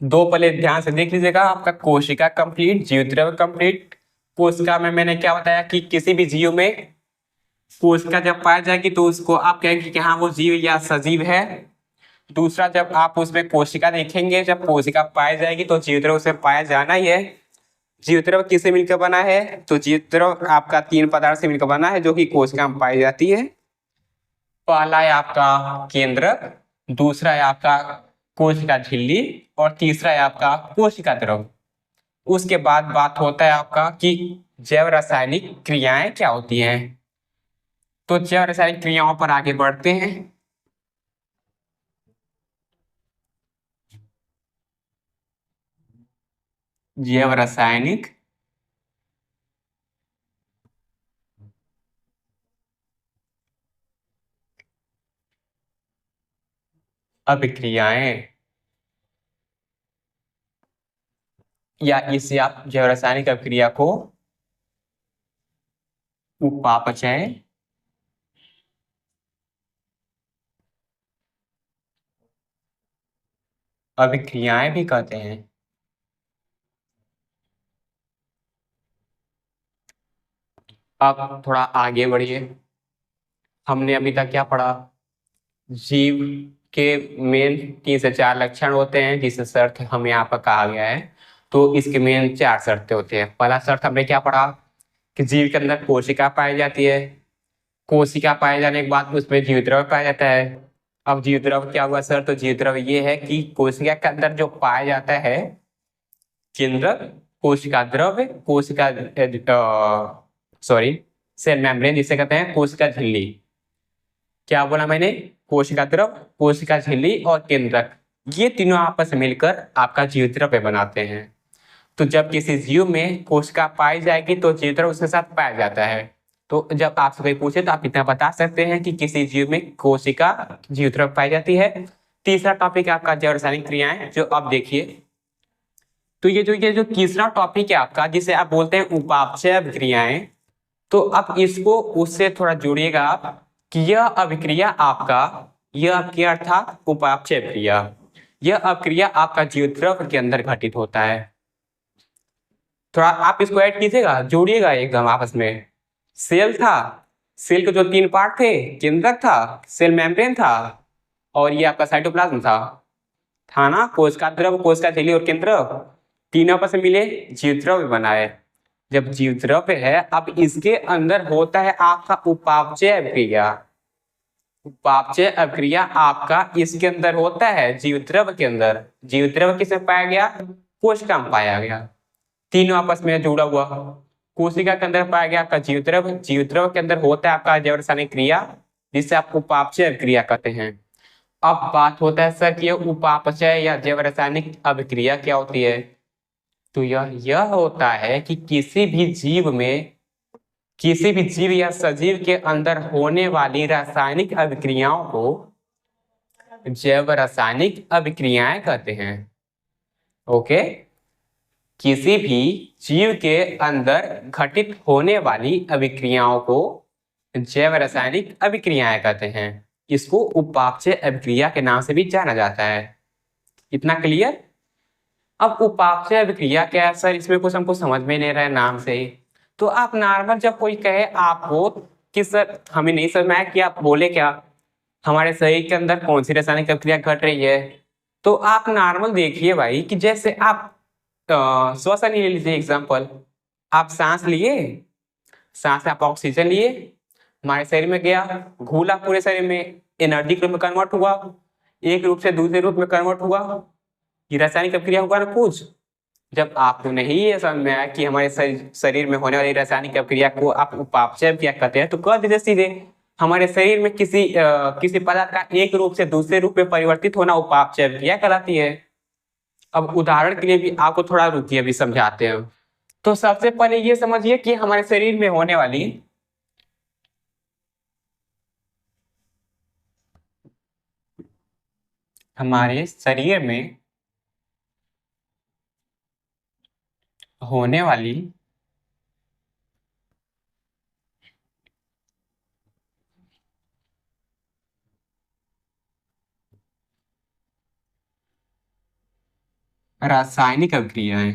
दो पहले ध्यान से देख लीजिएगा, आपका कोशिका कंप्लीट, जीव द्रव्य कंप्लीट। कोशिका में मैंने क्या बताया कि किसी भी जीव में कोशिका जब पाया जाएगी तो उसको आप कहेंगे कि हाँ वो जीव या सजीव है। दूसरा, जब आप उसमें कोशिका देखेंगे, जब कोशिका पाई जाएगी तो जीवित द्रव से पाया जाना ही है। जीवित द्रव किससे मिलकर बना है? तो जीवित द्रव आपका 3 पदार्थ से मिलकर बना है जो कि कोशिका में पाई जाती है। पहला है आपका केंद्रक, दूसरा है आपका कोशिका झिल्ली और तीसरा है आपका कोशिका द्रव। उसके बाद बात होता है आपका कि जैव रासायनिक क्रियाएं क्या होती हैं। तो जैव रासायनिक क्रियाओं पर आगे बढ़ते हैं। जैव रासायनिक अभिक्रियाएं, या इसे आप जैव रासायनिक अभिक्रिया को उपापचय अभिक्रियाएं भी कहते हैं। अब थोड़ा आगे बढ़िए। हमने अभी तक क्या पढ़ा? जीव के मेन 3 से 4 लक्षण होते हैं, जिसे शर्त हमें यहाँ पर कहा गया है। तो इसके मेन 4 शर्तें होती है। पहला शर्त हमने क्या पढ़ा कि जीव के अंदर कोशिका पाई जाती है। कोशिका पाए जाने के बाद उसमें जीव द्रव पाया जाता है। अब जीव द्रव क्या हुआ सर? तो जीव द्रव ये है कि कोशिका के अंदर जो पाया जाता है केंद्रक, कोशिका द्रव, कोशिका सॉरी सेल मेम्ब्रेन जिसे कहते हैं, कोशिका झिल्ली। क्या बोला मैंने? कोशिका द्रव, कोशिका झिल्ली और केंद्रक, ये तीनों आपस में मिलकर आपका जीव द्रव्य बनाते हैं। तो जब किसी जीव में कोशिका पाई जाएगी तो जीव द्रव्य उसके साथ पाया जाता है। तो जब आपसे कोई पूछे तो आप इतना बता सकते हैं कि किसी जीव में कोशिका जीव द्रव्य पाई जाती है। तीसरा टॉपिक आपका जैव रासायनिक क्रियाएं, जो आप देखिए। तो ये जो तीसरा टॉपिक है आपका, जिसे आप बोलते हैं उपापचय अभिक्रियाएं, तो अब इसको उससे थोड़ा जोड़िएगा आप कि यह अभिक्रिया आपका, यह अभिक्रिया अर्थात उपापचय अभिक्रिया, यह अभिक्रिया आपका जीवद्रव्य के अंदर घटित होता है। थोड़ा आप इसको ऐड कीजिएगा, जोड़िएगा एकदम आपस में। सेल था, सेल के जो 3 पार्ट थे, केंद्रक था, सेल मेम्ब्रेन था, और ये आपका साइटोप्लाज्म था ना? कोशिका द्रव, कोशिका झिल्ली और केंद्रक, तीनों आपस में मिले जीवद्रव्य बना है। जब जीवद्रव्य है, अब इसके अंदर होता है आपका उपापचय अभिक्रिया। उपापचय अभिक्रिया आपका इसके अंदर होता है, जीवद्रव्य के अंदर। जीवद्रव्य किसमें पाया गया? कोशिका में पाया गया। तीनों आपस में जुड़ा हुआ। कोशिका के अंदर पाया गया आपका जीवद्रव्य, जीवद्रव्य के अंदर होता है आपका जैव रासायनिक क्रिया, जिसे आप उपापचय अभिक्रिया कहते हैं। अब बात होता है सर कि ये उपापचय या जैव रासायनिक अभिक्रिया क्या होती है? तो यह होता है कि किसी भी जीव या सजीव के अंदर होने वाली रासायनिक अभिक्रियाओं को जैव रासायनिक अभिक्रियाएं कहते हैं। ओके, किसी भी जीव के अंदर घटित होने वाली अभिक्रियाओं को जैव रासायनिक अभिक्रियाएं कहते हैं। इसको उपापचय अभिक्रिया के नाम से भी जाना जाता है। इतना क्लियर? अब उपापचय अभिक्रिया क्या है सर? इसमें कुछ हमको समझ में नहीं रहा है नाम से ही। तो आप नॉर्मल जब कोई कहे आपको कि सर हमें नहीं समझ में आया कि आप बोले क्या, हमारे शरीर के अंदर कौन सी रासायनिक अभिक्रिया घट रही है, तो आप नॉर्मल देखिए भाई कि जैसे आप श्वसन ही ले लीजिए एग्जाम्पल। आप सांस लिए, सांस से आप ऑक्सीजन लिए, हमारे शरीर में गया, घूला पूरे शरीर में, एनर्जी के रूप में कन्वर्ट हुआ, एक रूप से दूसरे रूप में कन्वर्ट हुआ। ये रासायनिक अभिक्रिया होगा ना कुछ। जब आपको नहीं ये समझ में आया कि हमारे शरीर में होने वाली रासायनिक अभिक्रिया को आप उपापचय अभिक्रिया कहते हैं, तो कह दीजिए सीधे हमारे शरीर में किसी पदार्थ का एक रूप से दूसरे रूप में परिवर्तित होना उपापचय अभिक्रिया कहलाती है। अब उदाहरण के लिए भी आपको थोड़ा रुकिए, अभी समझाते हैं। तो सबसे पहले ये समझिए कि हमारे शरीर में होने वाली हमारे शरीर में होने वाली रासायनिक अभिक्रियाएं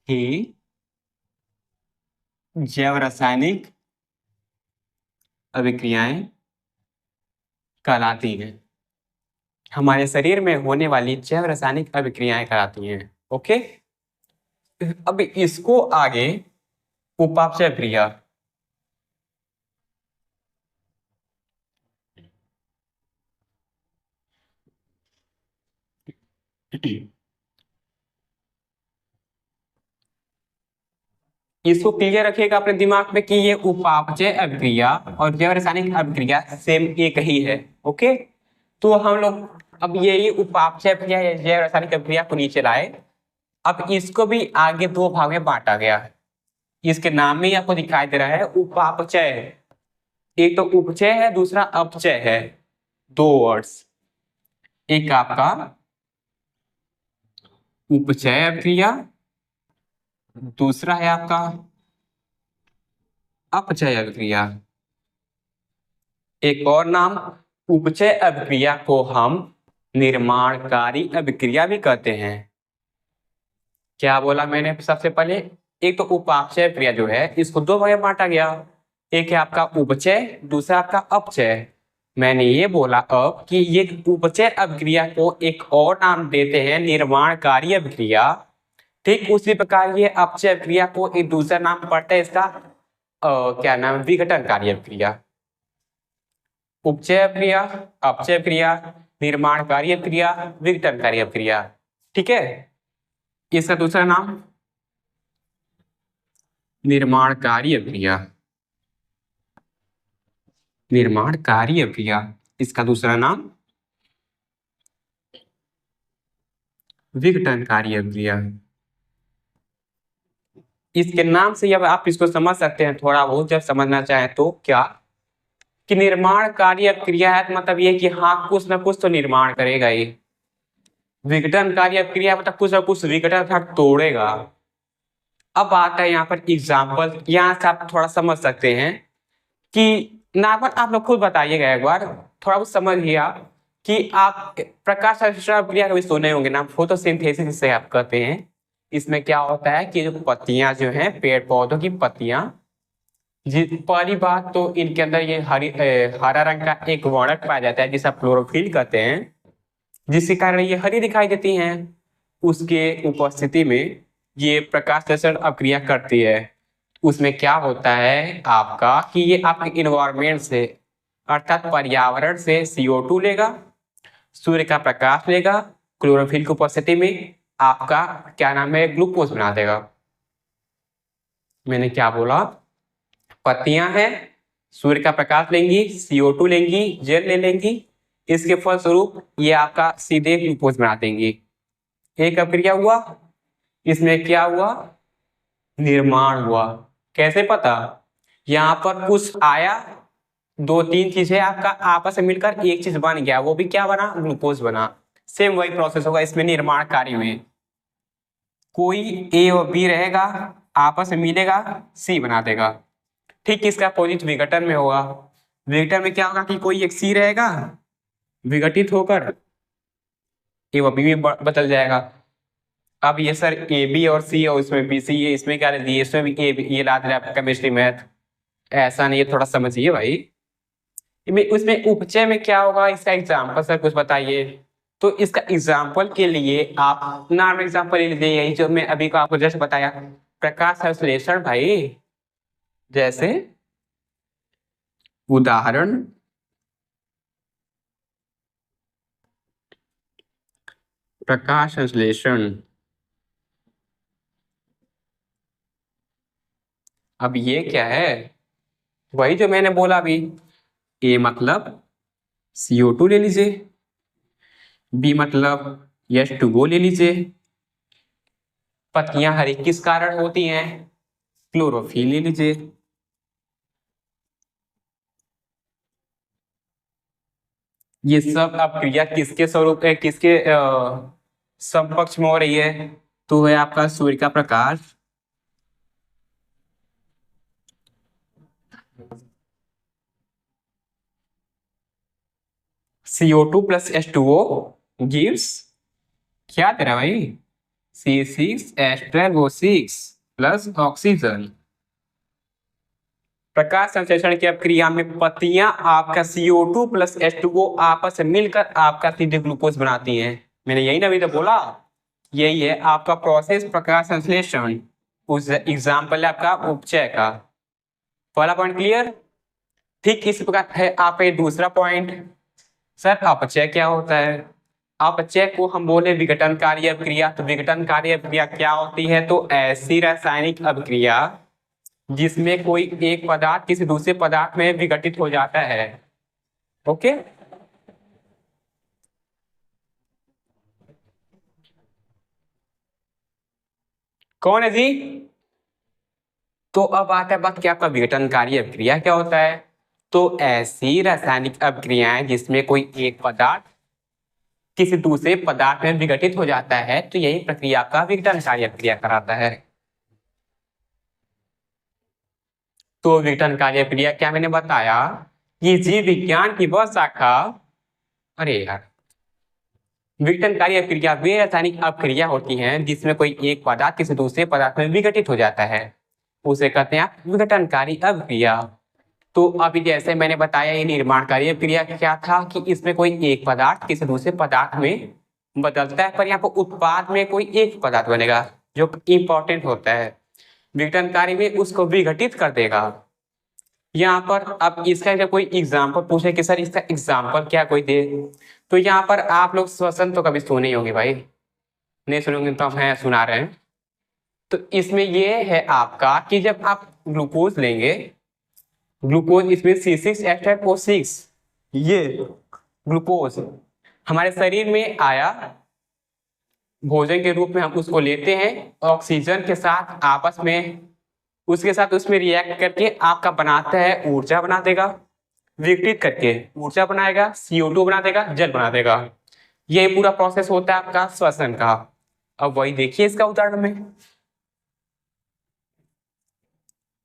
ही जैव रासायनिक अभिक्रियाएं कहलाती हैं। हमारे शरीर में होने वाली जैव रासायनिक अभिक्रियाएं कहलाती हैं। ओके, अब इसको आगे उपापचय क्रिया, इसको क्लियर रखिएगा अपने दिमाग में कि ये उपापचय अभिक्रिया और जैव रासायनिक अभिक्रिया सेम एक ही है। ओके, तो हम लोग अब यही उपापचय अभिक्रिया या जैव रासायनिक अभिक्रिया को नीचे लाए। अब इसको भी आगे दो भाग में बांटा गया है। इसके नाम में ही आपको दिखाई दे रहा है उपापचय। एक तो उपचय है, दूसरा अपचय है। दो वर्ड्स, एक आपका उपचय अभिक्रिया, दूसरा है आपका अपचय अभिक्रिया। एक और नाम उपचय अभिक्रिया को हम निर्माणकारी अभिक्रिया भी कहते हैं। क्या बोला मैंने सबसे पहले? एक तो उपापचय अभिक्रिया जो है इसको दो भाग में बांटा गया। एक है आपका उपचय, दूसरा आपका अपचय। मैंने ये बोला अब कि ये उपचय अभिक्रिया को एक और नाम देते हैं निर्माणकारी अभिक्रिया। ठीक उसी प्रकार ये अपचय अभिक्रिया को एक दूसरा नाम पड़ता है इसका क्या नाम? विघटनकारी अभिक्रिया। उपचय अभिक्रिया, अपचय अभिक्रिया, निर्माणकारी अभिक्रिया, विघटनकारी अभिक्रिया। ठीक है, इसका दूसरा नाम निर्माणकारी अभिक्रिया। निर्माणकारी अभिक्रिया, इसका दूसरा नाम विघटनकारी अभिक्रिया। इसके नाम से अब आप इसको समझ सकते हैं थोड़ा बहुत, जब समझना चाहें तो। क्या कि निर्माणकारी अभिक्रिया है तो मतलब ये कि हाँ कुछ ना कुछ तो निर्माण करेगा ये। विघटनकारी अभिक्रिया मतलब कुछ ना कुछ विघटन तोड़ेगा। अब आता है यहाँ पर एग्जाम्पल, यहाँ से आप थोड़ा समझ सकते हैं कि नॉर्मल आप लोग खुद बताइएगा एक बार, थोड़ा बहुत समझ लिया कि आप प्रकाश संश्लेषण अभिक्रिया कभी सुने होंगे ना, फोटोसिंथेसिस जिसे आप कहते हैं। इसमें क्या होता है कि जो पत्तियां जो हैं, पेड़ पौधों की पत्तियां, पहली बात तो इनके अंदर ये हरा रंग का एक वर्णक पाया जाता है जिसे आप क्लोरोफिल कहते हैं, जिसके कारण ये हरी दिखाई देती हैं। उसके उपस्थिति में ये प्रकाश संश्लेषण अभिक्रिया करती है। उसमें क्या होता है आपका कि ये आपके इन्वायरमेंट से अर्थात पर्यावरण से CO2 लेगा, सूर्य का प्रकाश लेगा, क्लोरोफिल की उपस्थिति में आपका क्या नाम है ग्लूकोज बना देगा। मैंने क्या बोला? पत्तियां हैं, सूर्य का प्रकाश लेंगी, CO2 लेंगी, जल ले लेंगी, इसके फलस्वरूप ये आपका सीधे ग्लूकोज बना देंगी। एक अभिक्रिया हुआ, इसमें क्या हुआ? निर्माण हुआ। कैसे पता? यहाँ पर कुछ आया, दो तीन चीजें आपका आपस में मिलकर एक चीज बन गया, वो भी क्या बना? ग्लूकोज बना। सेम वही प्रोसेस होगा इसमें निर्माण कार्य में। कोई A और B रहेगा, आपस में मिलेगा, C बना देगा। ठीक इसका अपोजिट विघटन में होगा। विघटन में क्या होगा कि कोई एक C रहेगा, विघटित होकर A और B में बदल जाएगा। अब ये सर AB और C और इसमें BC है, इसमें क्या ले, इसमें भी A, ये ला दिया केमिस्ट्री मैथ। ऐसा नहीं है, थोड़ा समझिए भाई। उसमें उपचय में क्या होगा, इसका एग्जाम्पल सर कुछ बताइए। तो इसका एग्जाम्पल के लिए आप नॉर्मल एग्जाम्पल ले लीजिए, यही जो मैं अभी को आपको जैसे बताया, प्रकाश संश्लेषण भाई। जैसे उदाहरण प्रकाश संश्लेषण। अब ये क्या है? वही जो मैंने बोला अभी, A मतलब CO2 ले लीजिए, B मतलब H2O ले लीजिए। पत्तियां हरी किस कारण होती हैं? क्लोरोफिल ले लीजिए। ये सब अब क्रिया किसके स्वरूप है, किसके समकक्ष में हो रही है? तो है आपका सूर्य का प्रकाश, CO2 plus H2O gives क्या दे रहा है भाई? C6H12O6 plus oxygen. प्रकाश संश्लेषण की क्रिया में पत्तियां आपका CO2 प्लस H2O आपस में मिलकर आपका सीधे ग्लूकोज बनाती हैं। मैंने यही ना अभी तो बोला, यही है आपका प्रोसेस प्रकाश संश्लेषण। उस एग्जाम्पल है आपका उपचय का। पहला पॉइंट क्लियर। ठीक इस प्रकार है आपका दूसरा पॉइंट। सर अपचय क्या होता है? अपचय को हम बोले विघटनकारी अभिक्रिया। तो विघटनकारी अभिक्रिया क्या होती है? तो ऐसी रासायनिक अभिक्रिया जिसमें कोई एक पदार्थ किसी दूसरे पदार्थ में विघटित हो जाता है। ओके, कौन है जी? तो अब आता है बात क्या आपका विघटनकारी अभिक्रिया क्या होता है? तो ऐसी रासायनिक अभिक्रियाएं जिसमें कोई एक पदार्थ किसी दूसरे पदार्थ में विघटित हो जाता है, तो यही प्रक्रिया का विघटनकारी अभिक्रिया कराता है। तो विघटनकारी अभिक्रिया क्या मैंने बताया कि जीव विज्ञान की वह शाखा, अरे यार, विघटनकारी अभिक्रिया वे रासायनिक अभिक्रिया होती हैं जिसमें कोई एक पदार्थ किसी दूसरे पदार्थ में विघटित हो जाता है, उसे कहते हैं विघटनकारी अभिक्रिया। तो अभी जैसे मैंने बताया ये निर्माणकारी अभिक्रिया क्या था कि इसमें कोई एक पदार्थ किसी दूसरे पदार्थ में बदलता है, पर यहाँ पर उत्पाद में कोई एक पदार्थ बनेगा जो इंपॉर्टेंट होता है। विघटनकारी में उसको विघटित कर देगा। यहाँ पर अब इसका जब कोई एग्जाम्पल पूछे कि सर इसका एग्जाम्पल क्या कोई दे, तो यहाँ पर आप लोग श्वसन तो कभी सुने ही होंगे भाई, नहीं सुनेंगे तो हम हैं सुना रहे हैं। तो इसमें ये है आपका कि जब आप ग्लूकोज लेंगे, ग्लूकोज इसमें C6H12O6, ये ग्लूकोज हमारे शरीर में आया, भोजन के रूप में हम उसको लेते हैं, ऑक्सीजन के साथ आपस में उसके साथ उसमें रिएक्ट करके आपका बनाता है, ऊर्जा बना देगा, विघटित करके ऊर्जा बनाएगा, CO2 बना देगा, जल बना देगा। ये पूरा प्रोसेस होता है आपका श्वसन का। अब वही देखिए इसका उदाहरण में,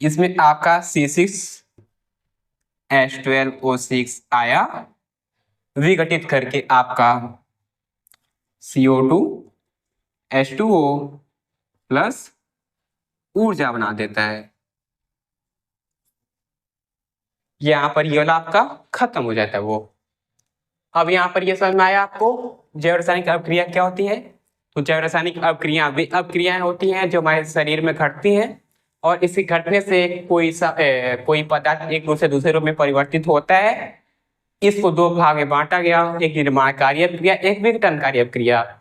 इसमें आपका C6H12O6 आया, विघटित करके आपका CO2 H2O प्लस ऊर्जा बना देता है। यहाँ पर ये वाला आपका खत्म हो जाता है वो। अब यहाँ पर ये समझ में आया आपको जैव रासायनिक अभिक्रिया क्या होती है? तो जैव रासायनिक अभिक्रिया वे अभिक्रियाएं होती हैं जो हमारे शरीर में घटती हैं, और इसी घटने से कोई पदार्थ एक दूसरे दूसरे रूप में परिवर्तित होता है। इसको दो भाग में बांटा गया, एक निर्माणकारी अभिक्रिया, एक विघटनकारी अभिक्रिया।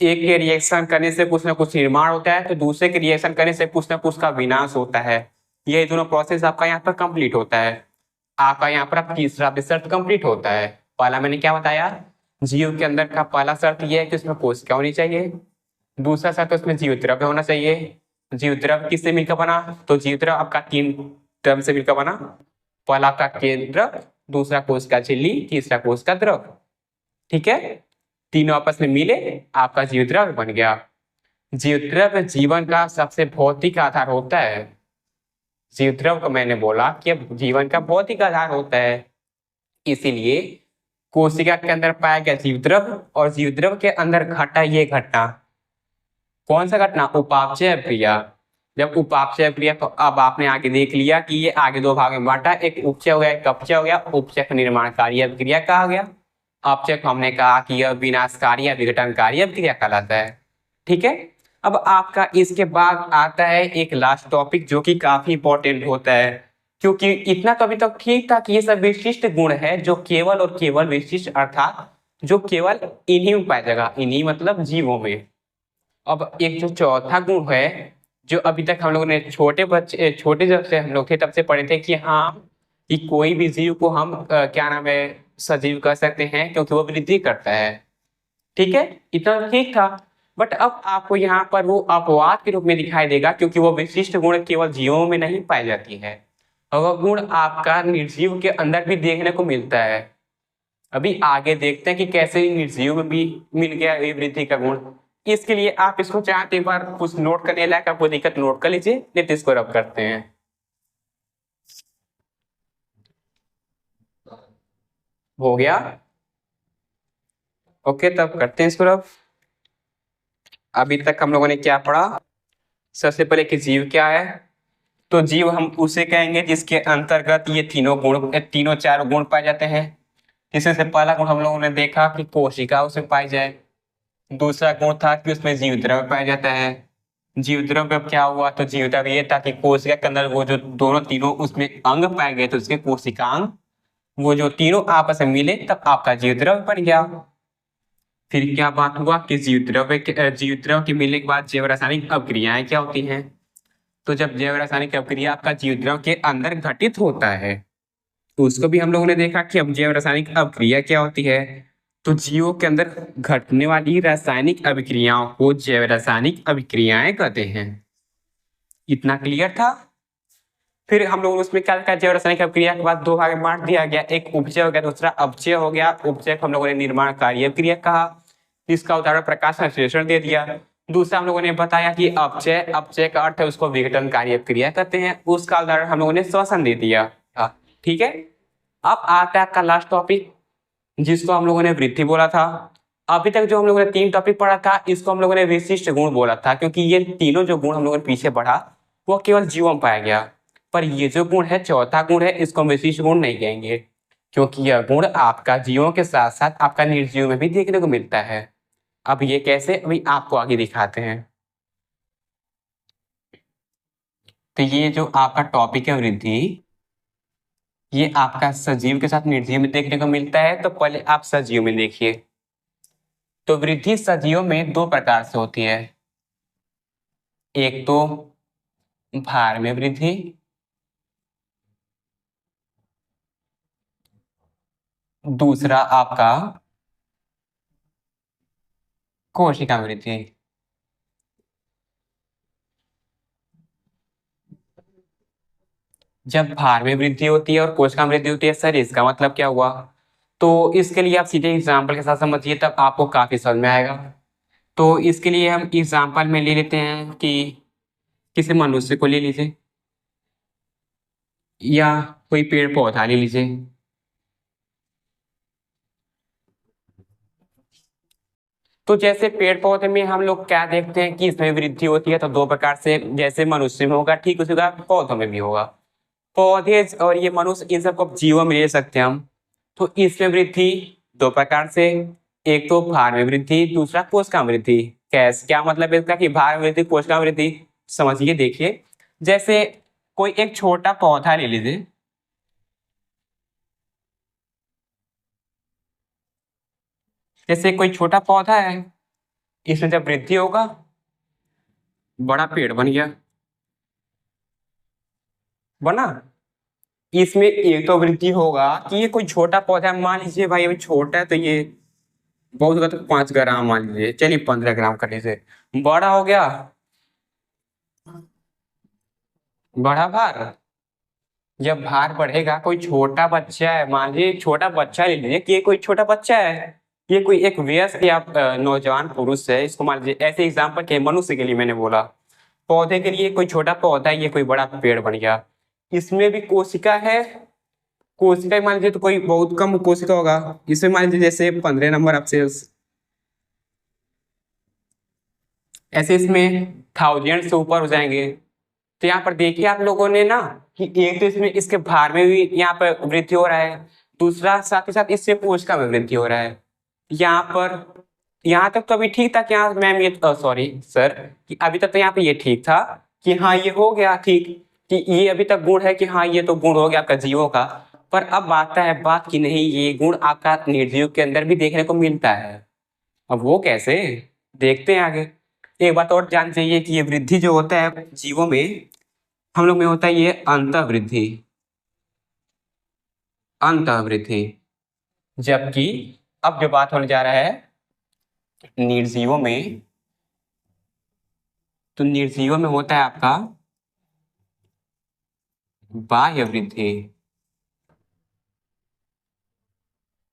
एक के रिएक्शन करने से कुछ ना कुछ निर्माण होता है, तो दूसरे के रिएक्शन करने से कुछ ना कुछ का विनाश होता है। ये दोनों प्रोसेस आपका यहाँ पर कंप्लीट होता है। आपका यहाँ पर तीसरा शर्त कंप्लीट होता है। पहला मैंने क्या बताया, जीव के अंदर का पहला शर्त यह है कि उसमें कोशिका होनी चाहिए। दूसरा शर्त उसमें जीव द्रव्य होना चाहिए। जीव द्रव्य किससे मिलकर बना? तो जीव द्रव्य आपका 3 टर्म से मिलकर बना। पहला आपका केंद्र, दूसरा कोशिका झिल्ली, तीसरा कोशिका द्रव्य। ठीक है, तीनों आपस में मिले आपका जीव द्रव्य बन गया। जीव द्रव्य जीवन का सबसे भौतिक आधार होता है। जीव द्रव्य को मैंने बोला कि अब जीवन का भौतिक आधार होता है, इसीलिए कोशिका के अंदर पाया गया जीव द्रव्य और जीव द्रव्य के अंदर घटा ये घटना, कौन सा घटना? उपापचय अभिक्रिया। जब उपापचय अभिक्रिया, तो अब आपने आगे देख लिया कि ये आगे दो भाग में बांटा, एक उपचय हो गया, एक अपचय हो गया। उपचय को निर्माणकारी अभिक्रिया कहा गया, अपचय को हमने कहा कि यह विनाशकारी या विघटनकारी अभिक्रिया कहलाता है। ठीक है, अब आपका इसके बाद आता है एक लास्ट टॉपिक जो कि काफी इंपॉर्टेंट होता है, क्योंकि इतना तो अभी तक ठीक था कि ये सब विशिष्ट गुण है जो केवल और केवल विशिष्ट, अर्थात जो केवल इन्हीं में पाया जाएगा, इन्हीं मतलब जीवों में। अब एक जो चौथा गुण है जो अभी तक हम लोगों ने छोटे जब से हम लोग थे तब से पढ़े थे कि हाँ, कि कोई भी जीव को हम क्या नाम है, सजीव कह सकते हैं क्योंकि वो वृद्धि करता है। ठीक है, इतना ठीक था, बट अब आपको यहाँ पर वो अपवाद के रूप में दिखाई देगा, क्योंकि वो विशिष्ट गुण केवल जीवों में नहीं पाई जाती है, और वह गुण आपका निर्जीव के अंदर भी देखने को मिलता है। अभी आगे देखते हैं कि कैसे निर्जीव में भी मिल गया ये वृद्धि का गुण। इसके लिए आप इसको चाहते एक बार कुछ नोट करने लायक आपको दिक्कत नोट कर लीजिए, नहीं तो इसको रब करते हैं। हो गया, ओके, तब करते हैं इसको रब। अभी तक हम लोगों ने क्या पढ़ा? सबसे पहले कि जीव क्या है, तो जीव हम उसे कहेंगे जिसके अंतर्गत ये तीनों चारों गुण पाए जाते हैं। जिसमें से पहला गुण हम लोगों ने देखा कि कोशिका उसमें पाई जाए। दूसरा गुण था कि उसमें जीव द्रव्य पाया जाता है। जीव द्रव्य क्या हुआ, तो जीव द्रव्य ये था कि कोशिका के अंदर वो जो दोनों तीनों उसमें अंग पाए गए थे उसके कोशिकांग, वो जो तीनों आपस में मिले तब आपका जीव द्रव्य बन गया। फिर क्या बात हुआ कि जीव द्रव्य के मिलने के बाद जैव रासायनिक अभिक्रियाएं क्या होती हैं। तो जब जैव रासायनिक अभिक्रिया आपका जीव द्रव्य के अंदर घटित होता है तो उसको भी हम लोगों ने देखा कि अब जैव रासायनिक अभिक्रिया क्या होती है। तो जीवों के अंदर घटने वाली रासायनिक अभिक्रियाओं को जैव रासायनिक अभिक्रियाएं कहते हैं। इतना क्लियर था। फिर हम लोग उसमें क्या लिखा, जैव रासायनिक अभिक्रिया के बाद दो भाग में बांट दिया गया, एक उपचय हो गया दूसरा अपचय हो गया। उपचय को हम लोगों ने निर्माण कार्य अभिक्रिया कहा, जिसका उदाहरण प्रकाश संश्लेषण दे दिया। दूसरा हम लोगों ने बताया कि अपचय, अपचय का अर्थ है उसको विघटन कार्य अभिक्रिया कहते हैं, उसका उदाहरण हम लोगों ने श्वसन दे दिया। ठीक है, अब आता है आपका लास्ट टॉपिक जिसको हम लोगों ने वृद्धि बोला था। अभी तक जो हम लोगों ने 3 टॉपिक पढ़ा था इसको हम लोगों ने विशिष्ट गुण बोला था, क्योंकि ये तीनों जो गुण हम लोगों ने पीछे पढ़ा वो केवल जीवों में पाया गया। पर ये जो गुण है, चौथा गुण है, इसको हम विशिष्ट गुण नहीं कहेंगे, क्योंकि यह गुण आपका जीवों के साथ साथ आपका निर्जीव में भी देखने को मिलता है। अब ये कैसे, अभी आपको आगे दिखाते हैं। तो ये जो आपका टॉपिक है वृद्धि, ये आपका सजीव के साथ निर्जीव में देखने को मिलता है। तो पहले आप सजीव में देखिए। तो वृद्धि सजीव में 2 प्रकार से होती है, एक तो भार में वृद्धि, दूसरा आपका कोशिका वृद्धि। जब भार में वृद्धि होती है और कोशिका वृद्धि होती है, सर इसका मतलब क्या हुआ, तो इसके लिए आप सीधे एग्जाम्पल के साथ समझिए, तब आपको काफी समझ में आएगा। तो इसके लिए हम एग्जाम्पल में ले लेते हैं कि किसी मनुष्य को ले लीजिए या कोई पेड़ पौधा ले लीजिए। तो जैसे पेड़ पौधे में हम लोग क्या देखते हैं कि इसमें वृद्धि होती है तो 2 प्रकार से, जैसे मनुष्य में होगा ठीक उसी प्रकार पौधों में भी होगा। पौधे और ये मनुष्य इन सबको जीवों में ले सकते हैं हम। तो इसमें वृद्धि 2 प्रकार से, एक तो भार में वृद्धि, दूसरा कोशिका वृद्धि। कैसे, क्या मतलब है इसका कि भार में वृद्धि कोशिका वृद्धि, समझिए देखिए। जैसे कोई एक छोटा पौधा ले लीजिए, जैसे कोई छोटा पौधा है, इसमें जब वृद्धि होगा बड़ा पेड़ बन गया, बना। इसमें एक तो वृद्धि होगा कि ये कोई छोटा पौधा है, मान लीजिए भाई अभी छोटा है तो ये बहुत होगा तो 5 ग्राम मान लीजिए, चलिए 15 ग्राम कर लीजिए, बड़ा हो गया, बड़ा भार। जब भार बढ़ेगा, कोई छोटा बच्चा है, मान लीजिए छोटा बच्चा ले लीजिए कि ये कोई छोटा बच्चा है, ये कोई एक वयस्क या नौजवान पुरुष है, इसको मान लीजिए, ऐसे एग्जाम्पल के मनुष्य के लिए मैंने बोला। पौधे के लिए कोई छोटा पौधा है, ये कोई बड़ा पेड़ बन गया। इसमें भी कोशिका है, कोशिका मान लीजिए तो कोई बहुत कम कोशिका होगा, इसमें मान लीजिए जैसे 15 नंबर आपसे, ऐसे इसमें 1000 से ऊपर हो जाएंगे। तो यहाँ पर देखिए आप लोगों ने ना कि एक तो इसमें इसके भार में भी यहाँ पर वृद्धि हो रहा है, दूसरा साथ ही साथ इससे कोशिका में वृद्धि हो रहा है। यहाँ पर, यहाँ तक तो अभी ठीक था कि हाँ मैम ये सॉरी सर, कि अभी तक तो यहाँ पे ये ठीक था कि हाँ ये हो गया ठीक, कि ये अभी तक गुण है कि हाँ ये तो गुण हो गया आपका जीवों का। पर अब आता है बात कि नहीं, ये गुण आपका निर्जीव के अंदर भी देखने को मिलता है। अब वो कैसे, देखते हैं आगे। एक बात और जान चाहिए कि ये वृद्धि जो होता है जीवों में, हम लोग में होता है ये अंतःवृद्धि, अंतःवृद्धि। जबकि अब जो बात होने जा रहा है निर्जीवों में, तो निर्जीवों में होता है आपका बाह्य वृद्धि।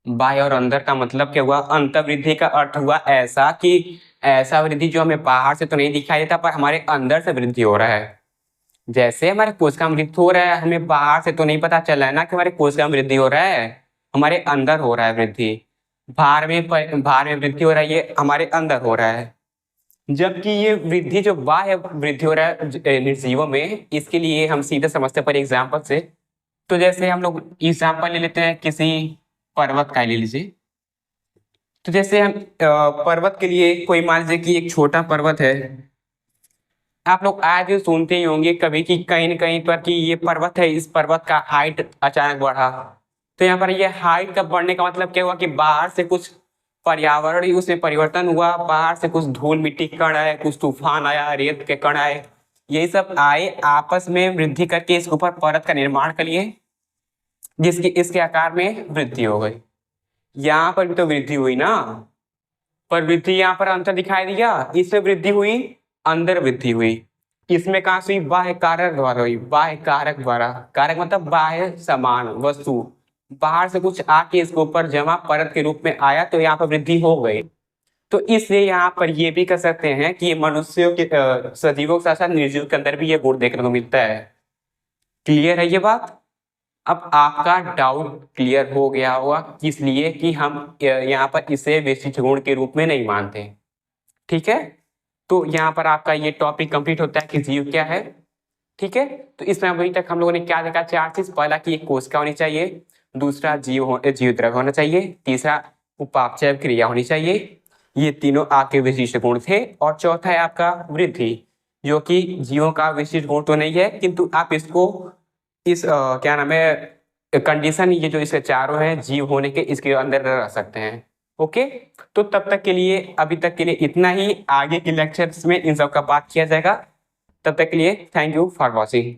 बाह्य और अंदर का मतलब क्या हुआ, अंतःवृद्धि का अर्थ हुआ ऐसा कि ऐसा वृद्धि जो हमें बाहर से तो नहीं दिखाई देता पर हमारे अंदर से वृद्धि हो रहा है। जैसे हमारे कोशिका में वृद्धि हो रहा है, हमें बाहर से तो नहीं पता चल रहा है ना कि हमारे कोशिका में वृद्धि हो रहा है, हमारे अंदर हो रहा है वृद्धि। भार में वृद्धि हो रहा है, ये हमारे अंदर हो रहा है। जबकि ये वृद्धि जो बाह्य वृद्धि हो रहा है निर्जीवों में, इसके लिए हम सीधे समझते हैं पर एग्जाम्पल से। तो जैसे हम लोग एग्जाम्पल ले लेते हैं किसी पर्वत का ले लीजिए। तो जैसे हम पर्वत के लिए कोई मान लीजिए कि एक छोटा पर्वत है। आप लोग आज भी सुनते ही होंगे कभी कि कहीं न कहीं पर कि ये पर्वत है, इस पर्वत का हाइट अचानक बढ़ा। तो यहाँ पर ये हाइट का बढ़ने का मतलब क्या हुआ कि बाहर से कुछ पर्यावरण ही उसमें परिवर्तन हुआ, बाहर से कुछ धूल मिट्टी के कण आए, कुछ तूफान आया, रेत के कण आए, यही सब आए आपस में वृद्धि करके इसके ऊपर परत का निर्माण कर लिए, जिसकी इसके आकार में वृद्धि हो गई। यहाँ पर भी तो वृद्धि हुई ना, पर वृद्धि यहाँ पर अंतर दिखाई दिया, इसमें वृद्धि हुई, अंदर वृद्धि हुई। इसमें कहाँ से हुई? बाह्य कारक द्वारा हुई, बाह्य कारक द्वारा। कारक मतलब बाह्य सामान वस्तु, बाहर से कुछ आके इसके ऊपर जमा परत के रूप में आया तो यहाँ पर वृद्धि हो गई। तो इसलिए यहाँ पर ये भी कह सकते हैं कि ये मनुष्यों के सजीवों के साथ साथ निर्जीव के अंदर भी ये गुण देखने को मिलता है। क्लियर है ये बात? अब आपका डाउट क्लियर हो गया होगा इसलिए कि हम यहाँ पर इसे विशिष्ट गुण के रूप में नहीं मानते। ठीक है, तो यहाँ पर आपका ये टॉपिक कंप्लीट होता है कि जीव क्या है। ठीक है, तो इसमें अभी तक हम लोगों ने क्या देखा? 4 चीज। पहला कि एक कोशिका होनी चाहिए, दूसरा जीव द्रव्य होना चाहिए, तीसरा उपापचय क्रिया होनी चाहिए, ये तीनों आपके विशिष्ट गुण थे। और चौथा है आपका वृद्धि, जो कि जीवों का विशिष्ट गुण तो नहीं है, किंतु आप इसको इस क्या नाम है कंडीशन, ये जो इसके चारों हैं जीव होने के, इसके अंदर रह सकते हैं। ओके, तो तब तक के लिए, अभी तक के लिए इतना ही। आगे के लेक्चर्स में इन सब का बात किया जाएगा। तब तक के लिए थैंक यू फॉर वॉचिंग।